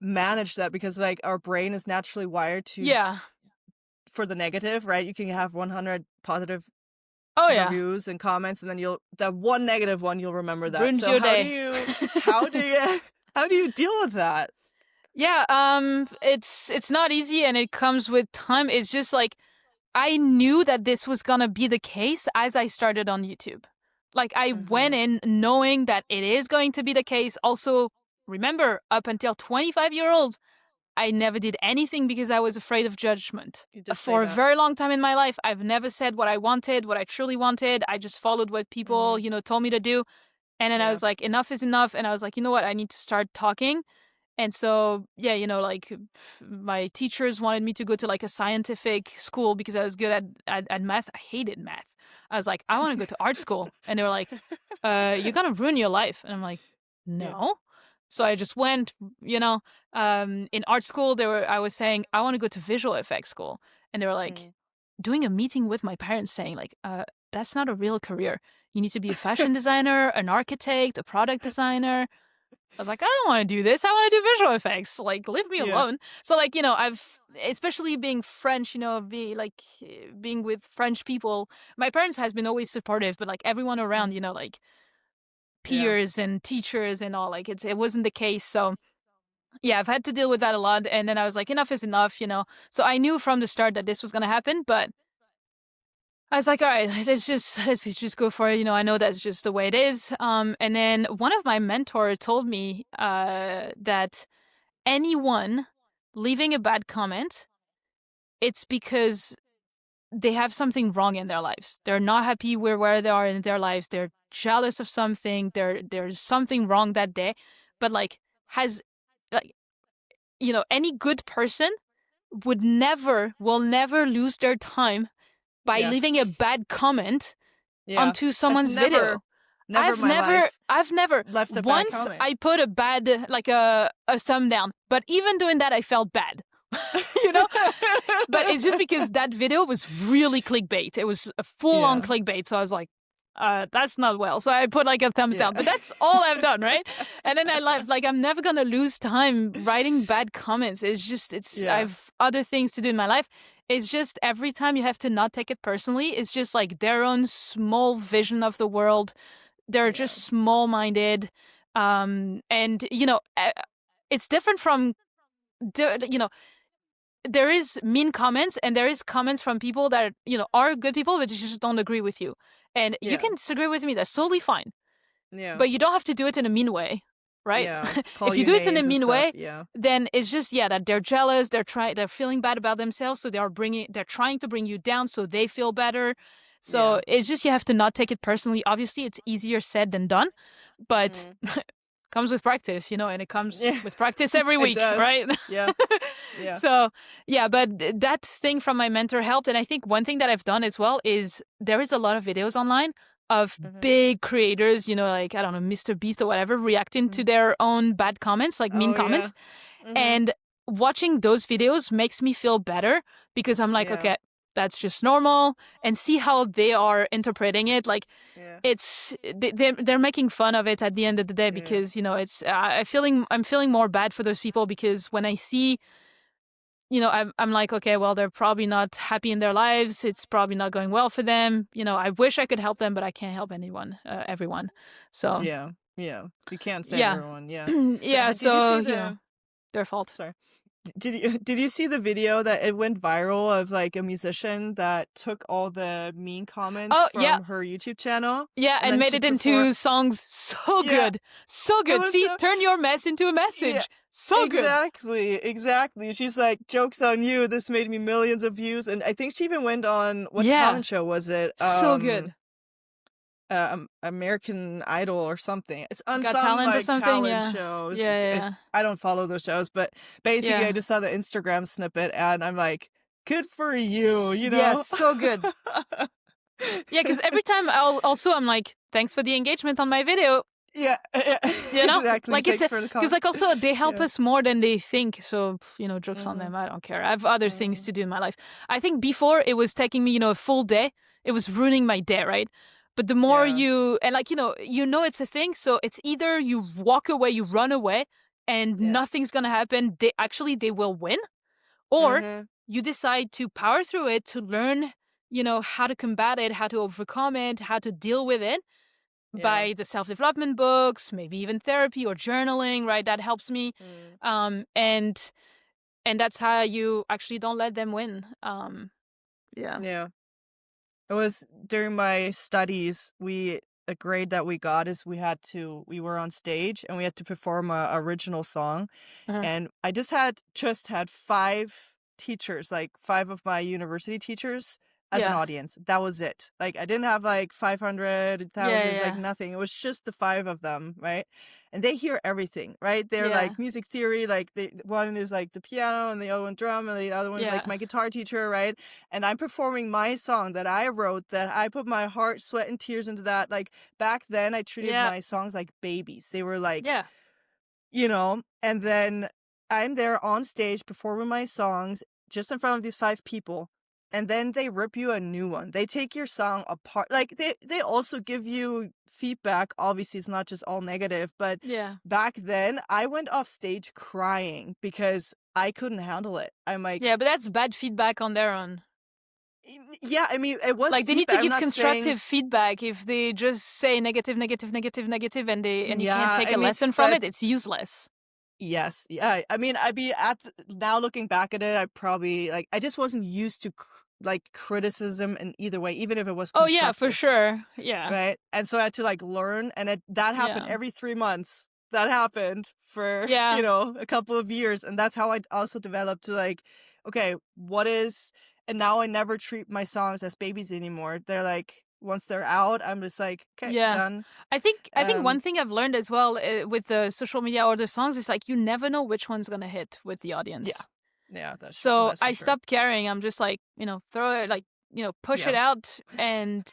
manage that? Because like our brain is naturally wired to Yeah. for the negative, right? You can have 100 positive Oh, yeah. reviews and comments, and then that one negative one, you'll remember that. Ruins So your day. how do you how do you deal with that? Yeah, it's not easy and it comes with time. It's just like I knew that this was gonna be the case as I started on YouTube. Like I went Mhm. in knowing that it is going to be the case. Also, remember, up until 25-year-old, I never did anything because I was afraid of judgment. You did say For a that. very long time in my life, I've never said what I wanted, what I truly wanted. I just followed what people, Mhm. told me to do. And then I Yeah. was like, enough is enough. And I was like, you know what? I need to start talking. And so, yeah, like my teachers wanted me to go to like a scientific school because I was good at math. I hated math. I was like, I want to go to art school. And they were like, you're going to ruin your life. And I'm like, Yeah. no. So I just went, in art school, I was saying, I want to go to visual effects school. And they were like, Mm. doing a meeting with my parents saying like, that's not a real career. You need to be a fashion designer, an architect, a product designer. I was like, I don't want to do this. I want to do visual effects. Like, leave me Yeah. alone. So, like, I've, especially being French, being with French people, my parents has been always supportive, but like everyone around, Mm. like Yeah. peers and teachers and all, like it wasn't the case. So, yeah, I've had to deal with that a lot. And then I was like, enough is enough. So I knew from the start that this was going to happen, but I was like, all right, let's just go for it. I know that's just the way it is. And then one of my mentors told me that anyone leaving a bad comment, it's because they have something wrong in their lives. They're not happy with where they are in their lives. They're jealous of something. There's something wrong that day. But like has like any good person will never lose their time by Yeah. leaving a bad comment Yeah. onto I've someone's never video. never in my life I've never left a bad once comment. I put a bad like a thumb down, but even doing that I felt bad. you know? But it's just because that video was really clickbait. It was a full on Yeah. clickbait. So I was like, that's not well. So I put like a thumbs Yeah. down. But that's all I've done, right? And then I like I'm never gonna lose time writing bad comments. Yeah. I've other things to do in my life. It's just every time you have to not take it personally. It's just like their own small vision of the world. They're Yeah. just small minded. And it's different from you know there is mean comments and there is comments from people that are good people but just don't agree with you, and you Yeah. can disagree with me. That's totally fine, Yeah. but you don't have to do it in a mean way, right? Yeah. Call If you you do it in a names and mean stuff. way, Yeah. then it's just that they're jealous. They're feeling bad about themselves, so they're trying to bring you down so they feel better. So Yeah. it's just you have to not take it personally. Obviously it's easier said than done, but Mm. comes with practice, and it comes Yeah. with practice every It week, does. right? Yeah. Yeah. So, yeah, but that thing from my mentor helped. And I think one thing that I've done as well is there is a lot of videos online of Mhm. big creators, like, I don't know, Mr. Beast or whatever, reacting to Mhm. their own bad comments, like mean Oh, yeah. comments. Mhm. And watching those videos makes me feel better because I'm like, Yeah. okay, that's just normal, and see how they are interpreting it. Like, Yeah. they're making fun of it at the end of the day Yeah. because it's I'm feeling more bad for those people because when I see I'm like, okay, well, they're probably not happy in their lives. It's probably not going well for them. I wish I could help them, but I can't help everyone. So, Yeah. Yeah. You can't save yeah. everyone. Yeah. Yeah, Did you so, see the their fault. sorry. Did you see the video that it went viral of like a musician that took all the mean comments Oh, yeah. from her YouTube channel Yeah, and and then made she it performed? into songs. So Yeah, good. So it good. was See, so turn your mess into a yeah, message. So good. exactly, exactly. She's like, "Joke's on you. This made me millions of views." And I think she even went on what Yeah. talent show was it? So good. American Idol or something. It's on Got some, Talent or like, something? talent Yeah. shows. Yeah, yeah, I don't follow those shows, but basically, I yeah. just saw the Instagram snippet, and I'm like, "Good for you," you Yeah, know? so good. Yeah, because every time I'm like, thanks for the engagement on my video. Yeah, You know, exactly, like it's thanks a for the because comment. like also they help Yeah. us more than they think. So jokes on Mhm, them. I don't care. I have other things mhm. to do in my life. I think before it was taking me a full day. It was ruining my day, right? But the more Yeah, you and like it's a thing. So it's either you walk away, you run away, and yeah. nothing's gonna happen. They will win, or Mhm, you decide to power through it to learn how to combat it, how to overcome it, how to deal with it yeah. by the self-development books, maybe even therapy or journaling, right? That helps me. Mm, And that's how you actually don't let them win. Yeah. yeah. It was during my studies, a grade that we got is we were on stage and we had to perform a original song. Uh-huh. And I just had 5 teachers, like 5 of my university teachers as an Yeah. audience. That was it. Like, I didn't have, like, 500 Yeah, thousands, like, yeah. nothing. It was just the 5 of them, right? And they hear everything, right? They're, Yeah. like, music theory, like, one is, like, the piano, and the other one drum, and the other one is, like, Yeah. my guitar teacher, right? And I'm performing my song that I wrote, that I put my heart, sweat, and tears into that. Like, back then, I treated Yeah. my songs like babies. They were, like, Yeah. and then I'm there on stage performing my songs just in front of these 5 people, and then they rip you a new one. They take your song apart. Like, they also give you feedback. Obviously, it's not just all negative, but Yeah. back then, I went off stage crying because I couldn't handle it. I'm like, Yeah, but that's bad feedback on their own. Yeah, I mean, it was Like they need to feedback. I'm give not saying constructive feedback. If they just say negative, negative, negative, negative, and you can't yeah, take I a mean, lesson from but it, it's useless. yes, yeah. I mean, I'd be now looking back at it, I probably like I just wasn't used to like criticism in either way, even if it was Oh yeah, for constructive, sure. Yeah. right? And so I had to like learn, and that happened Yeah. every 3 months. That happened for Yeah. a couple of years, and that's how I also developed to like, okay, what is, and now I never treat my songs as babies anymore. They're like once they're out, I'm just like, okay, Yeah. done. I think one Um, thing I've learned as well with the social media or the songs is like you never know which one's gonna hit with the yeah, audience. yeah, So that's for I sure. stopped caring. I'm just like, throw it like, push Yeah. it out and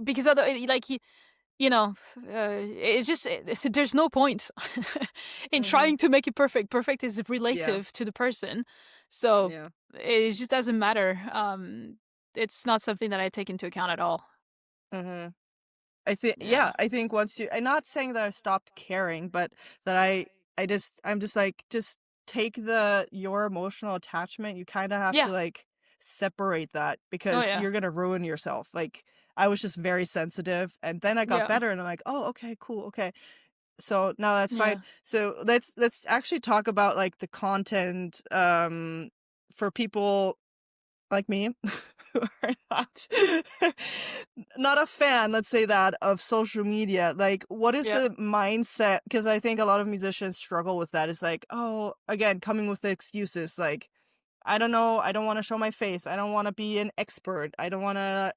because other like you know, it's just there's no point in Mhm. trying to make it perfect. Perfect is Yeah. relative to the person, so Yeah. it just doesn't matter. It's not something that I take into account at all. Mhm. I think Yeah, yeah, I think once you, I'm not saying that I stopped caring, but that I'm just like, just take your emotional attachment, you kinda have to, yeah, like, separate that oh because yeah, you're gonna ruin yourself. Like, I was just very sensitive, and then I got yeah, better, and I'm like, "Oh, okay, cool, okay." So, now that's fine. yeah, So, let's actually talk about, like, the content, for people like me who are not not a fan, let's say that, of social media. Like, what is yeah. the mindset? Because I think a lot of musicians struggle with that. It's like, oh, again, coming with the excuses like, I don't know, I don't want to show my face, I don't want to be an expert, I don't want to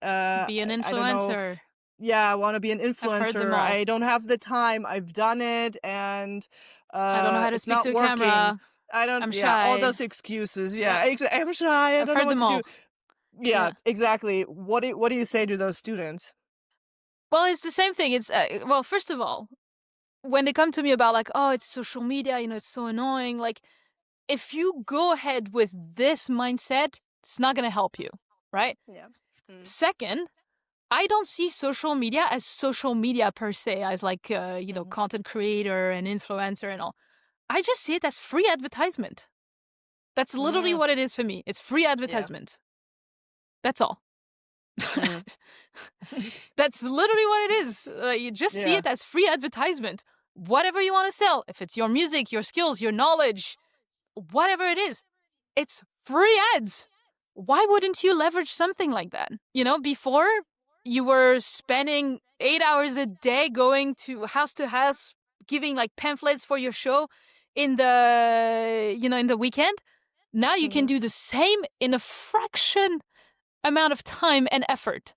Be an I don't know, influencer. yeah, I want to be an I've heard them influencer, all. I don't have the time, I've done it, and I don't know how to it's speak not to a working. camera. I don't, I'm yeah, all shy. those excuses. Yeah, Yeah, I'm shy. I I've don't know heard what them to do. all. Yeah, Yeah. exactly. What do you say to those students? Well, it's the same thing. It's well, first of all, when they come to me about like, oh, it's social media, it's so annoying. Like, if you go ahead with this mindset, it's not going to help you, right? Yeah. Mm, Second, I don't see social media as social media per se, as like, mhm, content creator and influencer and all. I just see it as free advertisement. That's literally mm, what it is for me. It's free yeah. advertisement. That's all. Mm, That's literally what it is. You just see yeah. it as free advertisement. Whatever you want to sell, if it's your music, your skills, your knowledge, whatever it is, it's free ads. Why wouldn't you leverage something like that? Before you were spending 8 hours a day going to house, giving like pamphlets for your show in the weekend. Now you can Mhm. do the same in a fraction amount of time and effort.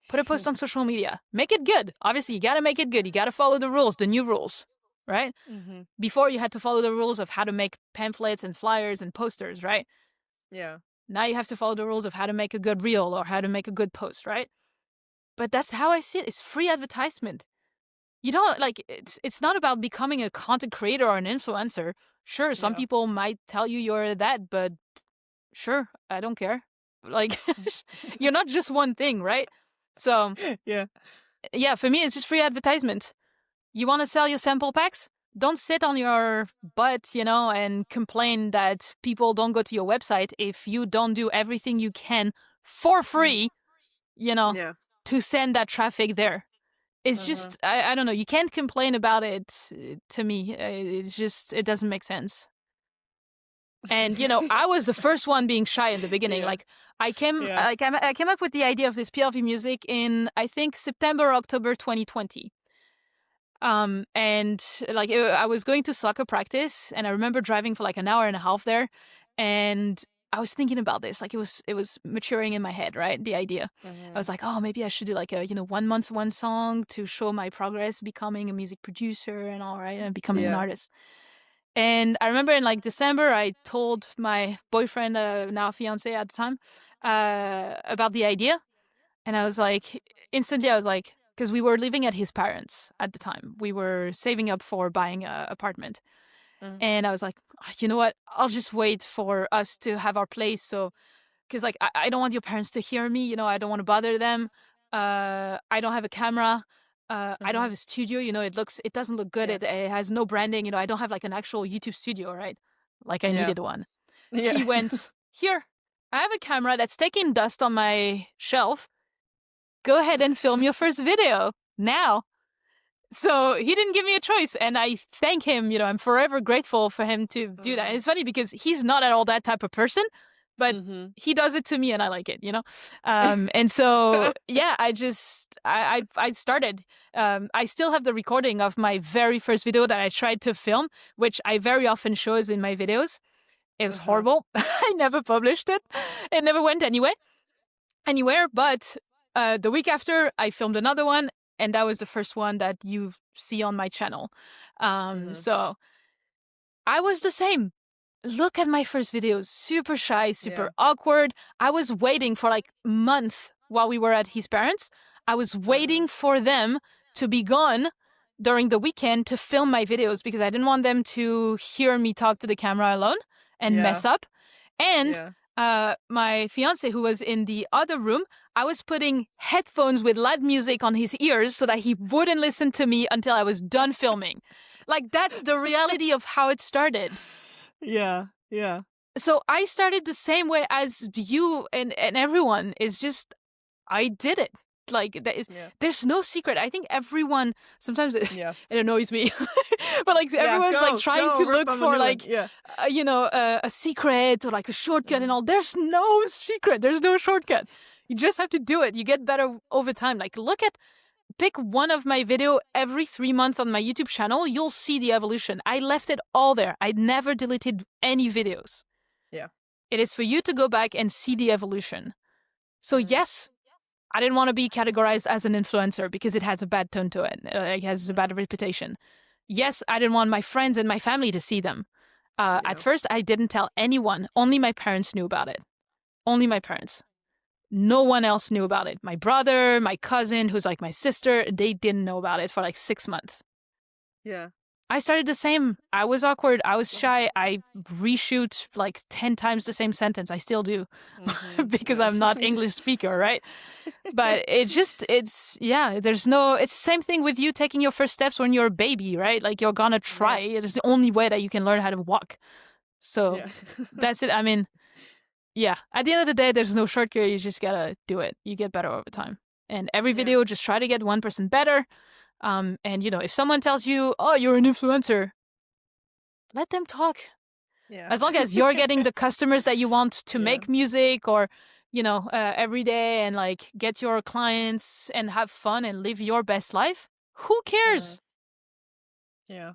Put a post on social media. Make it good. Obviously, you got to make it good. You got to follow the rules, the new rules, right? Mm-hmm. Before, you had to follow the rules of how to make pamphlets and flyers and posters, right? Yeah. Now you have to follow the rules of how to make a good reel or how to make a good post, right? But that's how I see it. It's free advertisement. You don't like it's not about becoming a content creator or an influencer. Sure, some Yeah. people might tell you you're that, but sure, I don't care. Like you're not just one thing, right? So, Yeah. yeah, for me it's just free advertisement. You want to sell your sample packs? Don't sit on your butt, and complain that people don't go to your website if you don't do everything you can for free, Yeah. to send that traffic there. It's Uh-huh. just, I don't know. You can't complain about it to me. It's just, it doesn't make sense. And, I was the first one being shy in the beginning. Yeah. Like, I came, Yeah. like, I came up with the idea of this PLV music in, I think, September, October 2020. And like I was going to soccer practice, and I remember driving for like an hour and a half there, and I was thinking about this. Like it was maturing in my head, right? The idea. I was Mm-hmm. like, oh, maybe I should do like a 1 month one song to show my progress becoming a music producer and all right, and becoming an Yeah. artist. And I remember in like December, I told my boyfriend, now fiance at the time, about the idea, and I was like, instantly, I was like, because we were living at his parents at the time. We were saving up for buying an apartment. Mm-hmm. And I was like, "Oh, you know what? I'll just wait for us to have our place. So, because like, I don't want your parents to hear me. I don't want to bother them. I don't have a camera. I don't Mm-hmm. have a studio. It doesn't look good. Yeah. It has no branding. I don't have like an actual YouTube studio, right? Like I Yeah. needed one. Yeah. He went, here, I have a camera that's taking dust on my shelf. Go ahead and film your first video now. So he didn't give me a choice, and I thank him. I'm forever grateful for him to do that. And Mm-hmm. it's funny because he's not at all that type of person, but Mm-hmm. he does it to me, and I like it. And so yeah, I started. I still have the recording of my very first video that I tried to film, which I very often shows in my videos. It was Uh-huh. horrible. I never published it. It never went anywhere. But the week after, I filmed another one, and that was the first one that you see on my channel. Mm-hmm. So I was the same. Look at my first videos. Super shy, Yeah. super awkward. I was waiting for like months while we were at his parents. I was Uh-huh. waiting for them to be gone during the weekend to film my videos because I didn't want them to hear me talk to the camera alone and Yeah. mess up. And Yeah. my fiance, who was in the other room, I was putting headphones with loud music on his ears so that he wouldn't listen to me until I was done filming. Like, that's the reality of how it started. Yeah. Yeah. So I started the same way as you and everyone. Is just, I did it. Like, Yeah. there's no secret. I think everyone, sometimes it, Yeah. it annoys me, but like Yeah. everyone's like Go. trying Go. to Rip look on a for new one. like, Yeah. a secret or like a shortcut and Mm-hmm. all. There's no secret. There's no shortcut. You just have to do it. You get better over time. Like, pick one of my video every 3 months on my YouTube channel. You'll see the evolution. I left it all there. I never deleted any videos. Yeah. It is for you to go back and see the evolution. So Mm-hmm. yes, I didn't want to be categorized as an influencer because it has a bad tone to it. It has a bad Mm-hmm. reputation. Yes, I didn't want my friends and my family to see them. At Yeah. first, I didn't tell anyone. Only my parents knew about it. Only my parents. No one else knew about it. My brother, my cousin, who's like my sister, they didn't know about it for like 6 months. Yeah. I started the same. I was awkward. I was shy. I reshoot like 10 times the same sentence. I still do Mm-hmm. because Yeah. I'm not English speaker, right? But yeah, it's the same thing with you taking your first steps when you're a baby, right? Like you're gonna try. Yeah. It is the only way that you can learn how to walk. So Yeah. that's it. I mean, yeah, at the end of the day, there's no shortcut. You just gotta do it. You get better over time. And every Yeah. video, just try to get 1% better. And if someone tells you, oh, you're an influencer, let them talk. Yeah. As long as you're getting the customers that you want to Yeah. make music or, every day and like get your clients and have fun and live your best life, who Uh-huh. cares? Yeah.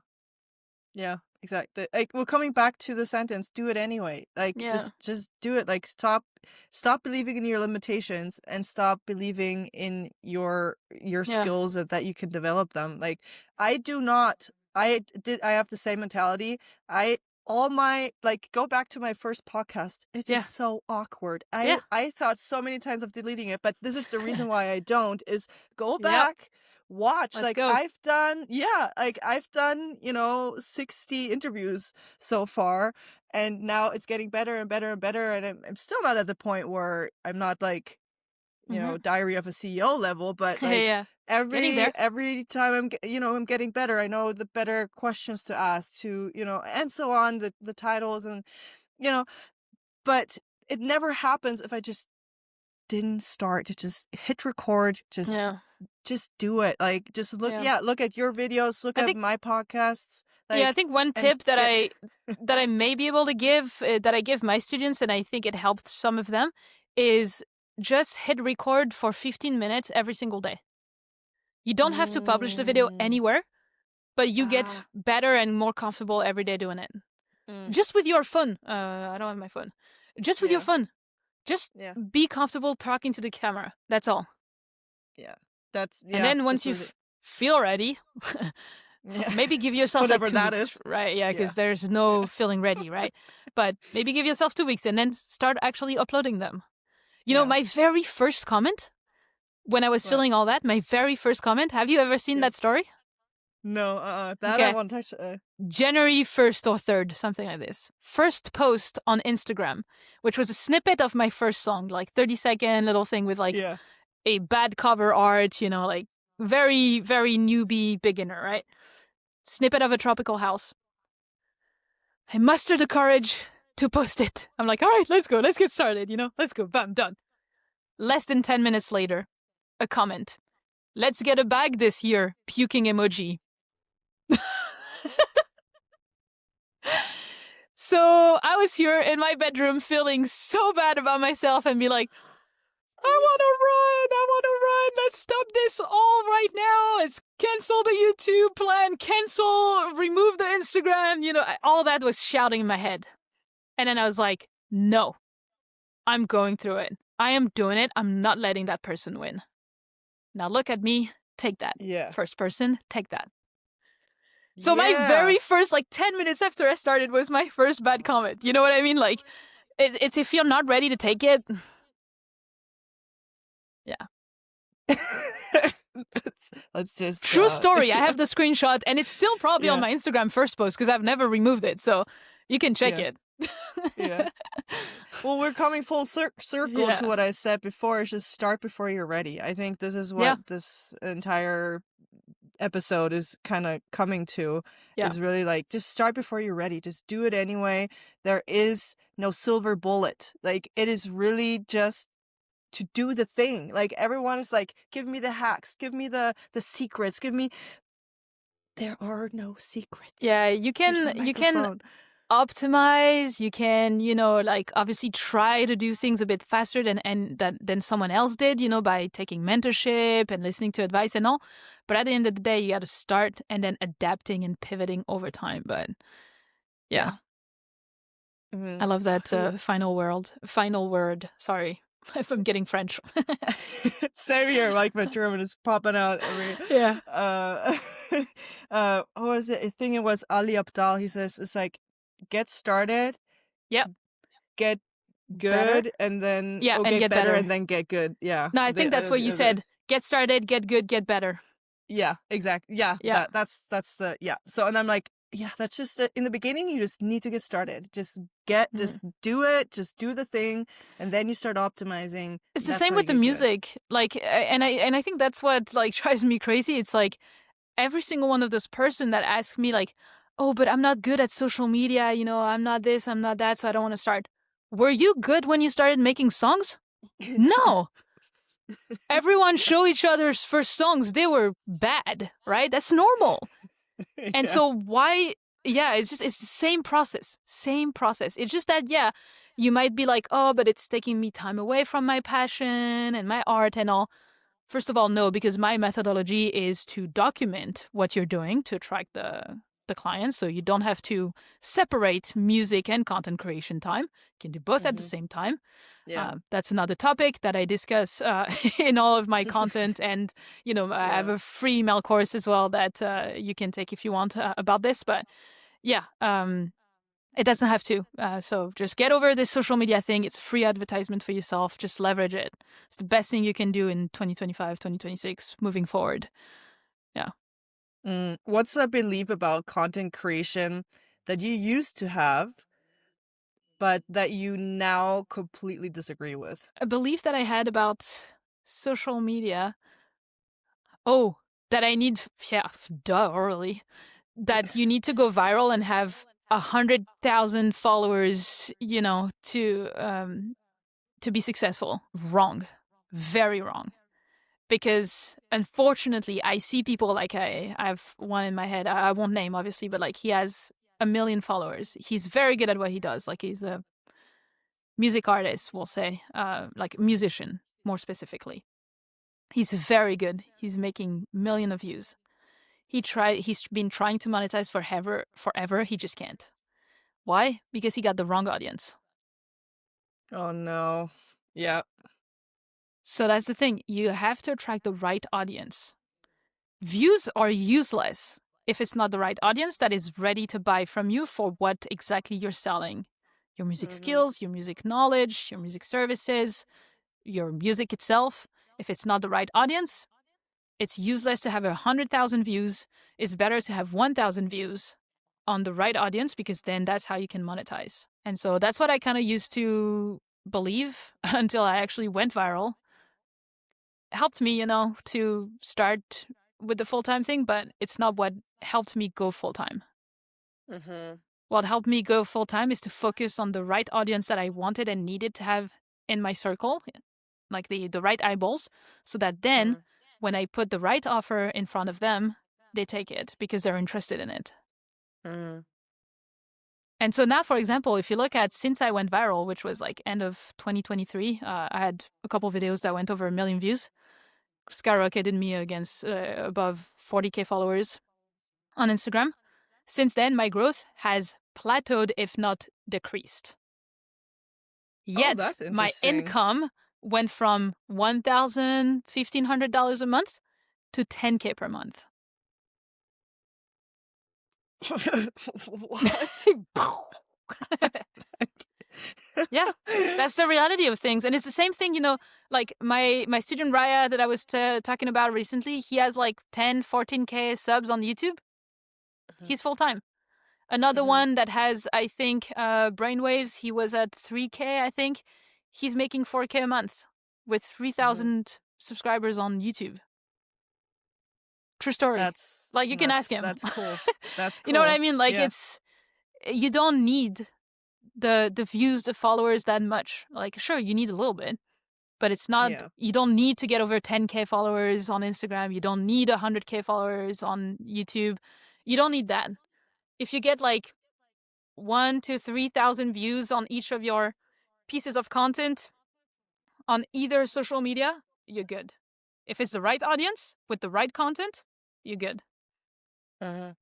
Yeah. exactly. Like, we're coming back to the sentence, do it anyway. Like, Yeah. just do it. Like, stop believing in your limitations and stop believing in your Yeah. skills that you can develop them. Like, I do not I have the same mentality. I all my like go back to my first podcast. It is Yeah. so awkward. Yeah. I thought so many times of deleting it, but this is the reason why I don't is go Yep. back, watch. Let's Like, go. I've done, 60 interviews so far, and now it's getting better and better and better, and I'm still not at the point where I'm not like, Hmm. Diary of a CEO level, but like Yeah. Getting there. every time I'm getting better. I know the better questions to ask and so on, the titles and you know, but it never happens if I just didn't start to just hit record, Yeah. just do it. Like, just Yeah. look at your videos, look I at think my podcasts, Yeah, I like, think one and tip that get I may be able to give that I give my students, and I think it helped some of them, is just hit record for 15 minutes every single day. You don't have to publish the video Mm, anywhere, but you get ah, better and more comfortable every day doing it. mm, Just with your phone. I don't have my phone. Just with your yeah, phone. Just yeah, be comfortable talking to the camera. That's all. yeah. And then once That's you really feel ready, yeah. maybe give yourself like Whatever 2 weeks, that is. right? Yeah, Yeah, because there's yeah, no feeling ready, right? But maybe give yourself 2 weeks and then start actually uploading them. yeah. My very first comment when I was What? filling all that, my very first comment, have you ever seen Yeah. that story? No, that I Okay. want to touch. January 1st or 3rd, something like this. First post on Instagram, which was a snippet of my first song, like 30-second little thing with like Yeah. a bad cover art, like very, very newbie beginner, right? Snippet of a tropical house. I mustered the courage to post it. I'm like, all right, let's go. Let's get started, Let's go. Bam, done. Less than 10 minutes later, a comment. Let's get a bag this year. Puking emoji. So I was here in my bedroom feeling so bad about myself and be like, I want to run. I want to run. Let's stop this all right now. Let's cancel the YouTube plan. Cancel, remove the Instagram. All that was shouting in my head. And then I was like, no, I'm going through it. I am doing it. I'm not letting that person win. Now look at me. Take that. Yeah. First person, take that. So my Yeah. very first, 10 minutes after I started was my first bad comment. You know what I mean? Like, it's if you're not ready to take it. Yeah. Let's just True story. I have the screenshot, and it's still probably on yeah. my Instagram first post because I've never removed it. So you can check Yeah. it. Yeah. Well, we're coming full circle to Yeah. what I said before. It's just start before you're ready. I think this is Yeah. what this entire episode is kind of coming to, Yeah. is really like, just start before you're ready. Just do it anyway. There is no silver bullet. Like, it is really just to do the thing. Like, everyone is like, give me the hacks, give me the secrets, there are no secrets. Yeah, There's no you can microphone. optimize. You can, obviously try to do things a bit faster than someone else did, by taking mentorship and listening to advice and all. But at the end of the day, you got to start and then adapting and pivoting over time. But yeah. I love that final word. Sorry if I'm getting French. Same here. Like, my German is popping out every. Yeah. What was it? I think it was Ali Abdal. He says it's like, get started, Yep. get Better. good, and then Yeah, and get get better, better. and then get good. Yeah. No, I think that's what you said. Get started, get good, get better. Yeah, exactly. Yeah, Yeah. that's the yeah. So, and I'm like, yeah, that's just in the beginning. You just need to get started. Just do it. Just do the thing, and then you start optimizing. It's the That's same how with the you get good. music. And I think that's what drives me crazy. It's like every single one of those person that asks me like, "Oh, but I'm not good at social media, I'm not this, I'm not that, so I don't want to start." Were you good when you started making songs? No. Everyone show each other's first songs. They were bad, right? That's normal. And Yeah. so why it's the same process. Same process. It's just that you might be like, "Oh, but it's taking me time away from my passion and my art and all." First of all, no, because my methodology is to document what you're doing to attract the clients. So you don't have to separate music and content creation time. You can do both at the same time. Yeah. That's another topic that I discuss in all of my content. And, I have Yeah. a free email course as well that you can take if you want about this. But yeah, it doesn't have to. So just get over this social media thing. It's a free advertisement for yourself. Just leverage it. It's the best thing you can do in 2025, 2026, moving forward. Yeah. What's a belief about content creation that you used to have, but that you now completely disagree with? A belief that I had about social media. Oh, that I need, yeah, duh, Aurelie. That you need to go viral and have 100,000 followers, to be successful. Wrong. Very wrong. Because unfortunately, I see people like I have one in my head. I won't name, obviously, but like he has 1 million followers. He's very good at what he does. Like he's a music artist, we'll say, like musician, more specifically. He's very good. He's making million of views. He's been trying to monetize forever. He just can't. Why? Because he got the wrong audience. Oh no. Yeah. So that's the thing. You have to attract the right audience. Views are useless if it's not the right audience that is ready to buy from you for what exactly you're selling. Your music Mhm. skills, your music knowledge, your music services, your music itself. If it's not the right audience, it's useless to have 100,000 views. It's better to have 1,000 views on the right audience because then that's how you can monetize. And so that's what I kind of used to believe until I actually went viral. It helped me, to start with the full time thing, but it's not what helped me go full time. Mhm. What helped me go full time is to focus on the right audience that I wanted and needed to have in my circle, like the right eyeballs, so that then Mhm. when I put the right offer in front of them, they take it because they're interested in it. Mhm. And so now, for example, if you look at since I went viral, which was like end of 2023, I had a couple videos that went over 1 million views, skyrocketed me against above 40K followers on Instagram. Since then, my growth has plateaued, if not decreased. Oh, Yet that's my interesting. income went from $1,000, $1,500 a month to 10K per month. What? Yeah, that's the reality of things. And it's the same thing, like my student Raya that I was talking about recently, he has like 10, 14K subs on YouTube. Mhm. He's full time. Another Mhm. one that has, I think, brainwaves, he was at 3K, I think. He's making 4K a month with Mhm. 3,000 subscribers on YouTube. True story. That's Like, you can ask that's him. that's cool. That's You know what I cool. mean? Like, Yeah. you don't need the views, the followers that much. Like, sure, you need a little bit, but it's not, Yeah. you don't need to get over 10K followers on Instagram. You don't need 100K followers on YouTube. You don't need that. If you get like 1 to 3,000 views on each of your pieces of content on either social media, you're good. If it's the right audience with the right content, you're good. Uh-huh.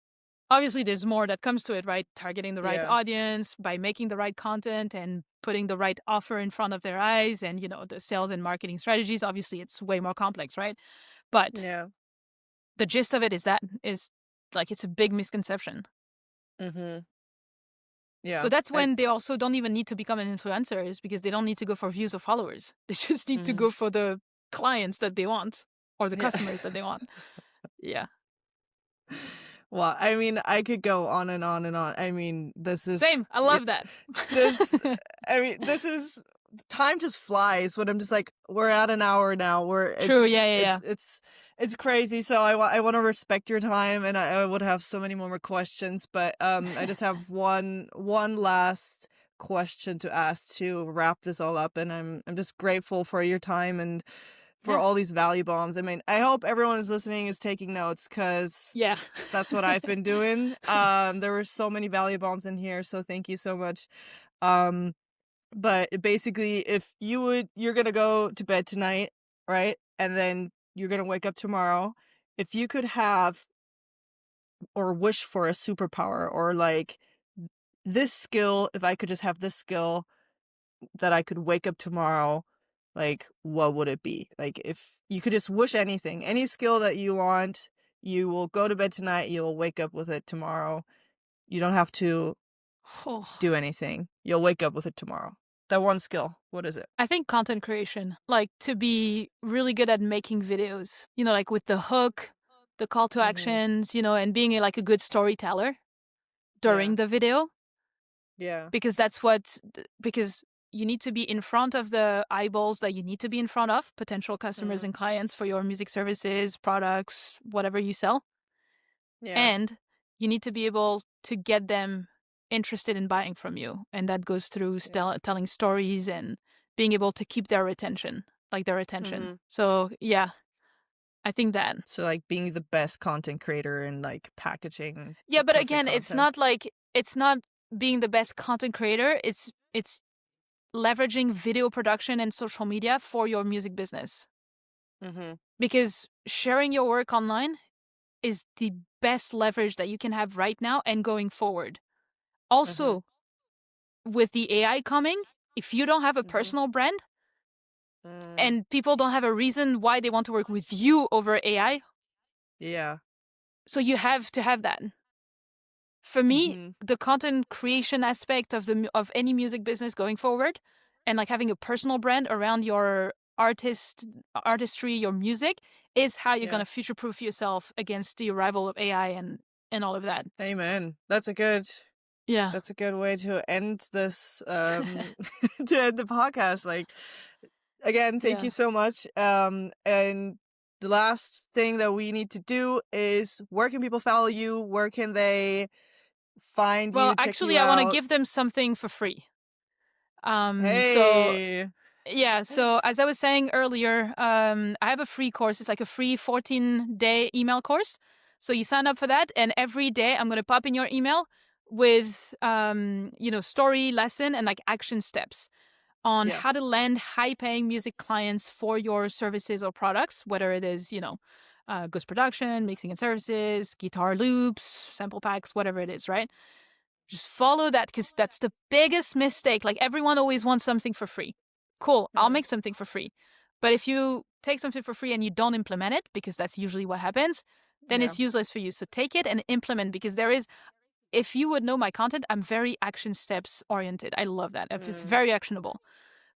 Obviously, there's more that comes to it, right? Targeting the right Yeah. audience by making the right content and putting the right offer in front of their eyes and, the sales and marketing strategies. Obviously, it's way more complex, right? But Yeah. the gist of it is like it's a big misconception. Mhm. So Yeah. that's when they It's also don't even need to become an influencer, is because they don't need to go for views or followers. They just need to Mhm. go for the clients that they want or the Yeah. customers that they want. Yeah. Well, I mean, I could go on and on and on. I mean, this is Same. I yeah, love that. this I mean, this is time just flies when I'm just like, we're at an hour now. We're True. Yeah, it's yeah, it's yeah. it's it's crazy. So I want to respect your time, and I would have so many more questions, but I just have one last question to ask to wrap this all up, and I'm just grateful for your time and for Yeah. all these value bombs. I mean, I hope everyone who's listening is taking notes because Yeah. that's what I've been doing. There were so many value bombs in here, so thank you so much. Um, but basically, if you're gonna go to bed tonight, right? And then you're gonna wake up tomorrow. If you could have or wish for a superpower, or like this skill, if I could just have this skill that I could wake up tomorrow, like what would it be? Like if you could just wish anything, any skill that you want, you will go to bed tonight, you'll wake up with it tomorrow. You don't have to Oh, do anything. You'll wake up with it tomorrow. That one skill, what is it? I think content creation, like to be really good at making videos, like with the hook, the call to Mhm. actions, and being like a good storyteller Yeah. during the video, Yeah. because because you need to be in front of the eyeballs that you need to be in front of, potential customers Mhm. and clients for your music services, products, whatever you sell. Yeah. And you need to be able to get them interested in buying from you. And that goes through Yeah. telling stories and being able to keep their attention, like their attention. Mhm. So, yeah, I think that. So like being the best content creator and like packaging Yeah, the but perfect again, content. it's not being the best content creator. It's leveraging video production and social media for your music business. Mhm. Because sharing your work online is the best leverage that you can have right now and going forward. Mhm. Also, with the AI coming, if you don't have a Mhm. personal brand Mm. and people don't have a reason why they want to work with you over AI, Yeah. so you have to have that. For me, Mhm. the content creation aspect of any music business going forward, and like having a personal brand around your artistry, your music, is how you're Yeah. gonna future proof yourself against the arrival of AI and all of that. Amen. Yeah, That's a good way to end this to end the podcast. Like again, thank you yeah. so much. And the last thing that we need to do is where can people follow you? Where can they find Well, you, check you actually, I want to out? give them something for free. So Hey. yeah, so as I was saying earlier, I have a free course. It's like a free 14-day email course. So you sign up for that, and every day I'm gonna pop in your email with story, lesson, and like action steps on Yeah. how to land high-paying music clients for your services or products, whether it is ghost production, mixing and services, guitar loops, sample packs, whatever it is, right? Just follow that, because that's the biggest mistake. Like everyone always wants something for free. Cool, I'll Mm. make something for free. But if you take something for free and you don't implement it, because that's usually what happens, then Yeah. it's useless for you. So take it and implement, because if you would know my content, I'm very action steps oriented. I love that. It's Mm. very actionable.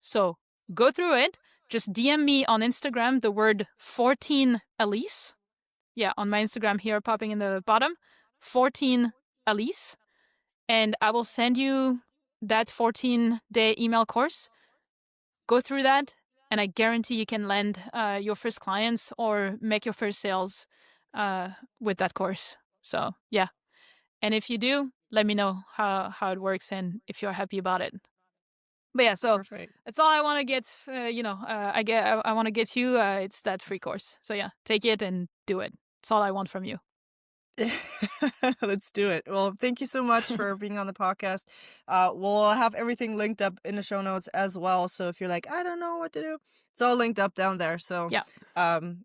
So go through it. Just DM me on Instagram the word 14 Elise. Yeah, on my Instagram here, popping in the bottom, 14 Elise, and I will send you that 14-day email course. Go through that, and I guarantee you can land your first clients or make your first sales with that course. So, yeah. And if you do, let me know how it works and if you're happy about it. But yeah, so Perfect. that's all I want to get. I want to get you. It's that free course. So yeah, take it and do it. That's all I want from you. Let's do it. Well, thank you so much for being on the podcast. We'll have everything linked up in the show notes as well. So if you're like, I don't know what to do, it's all linked up down there. So, Yeah,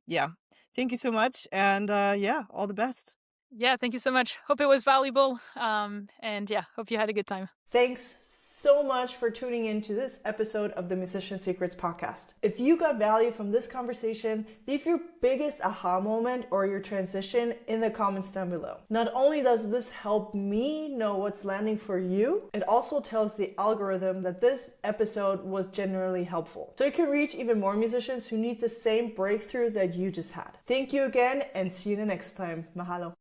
yeah. Thank you so much, and yeah, all the best. yeah. Thank you so much. Hope it was valuable. And yeah, hope you had a good time. Thanks so much for tuning in to this episode of the Musician Secrets podcast. If you got value from this conversation, leave your biggest aha moment or your transition in the comments down below. Not only does this help me know what's landing for you, it also tells the algorithm that this episode was genuinely helpful. So you can reach even more musicians who need the same breakthrough that you just had. Thank you again, and see you the next time. Mahalo.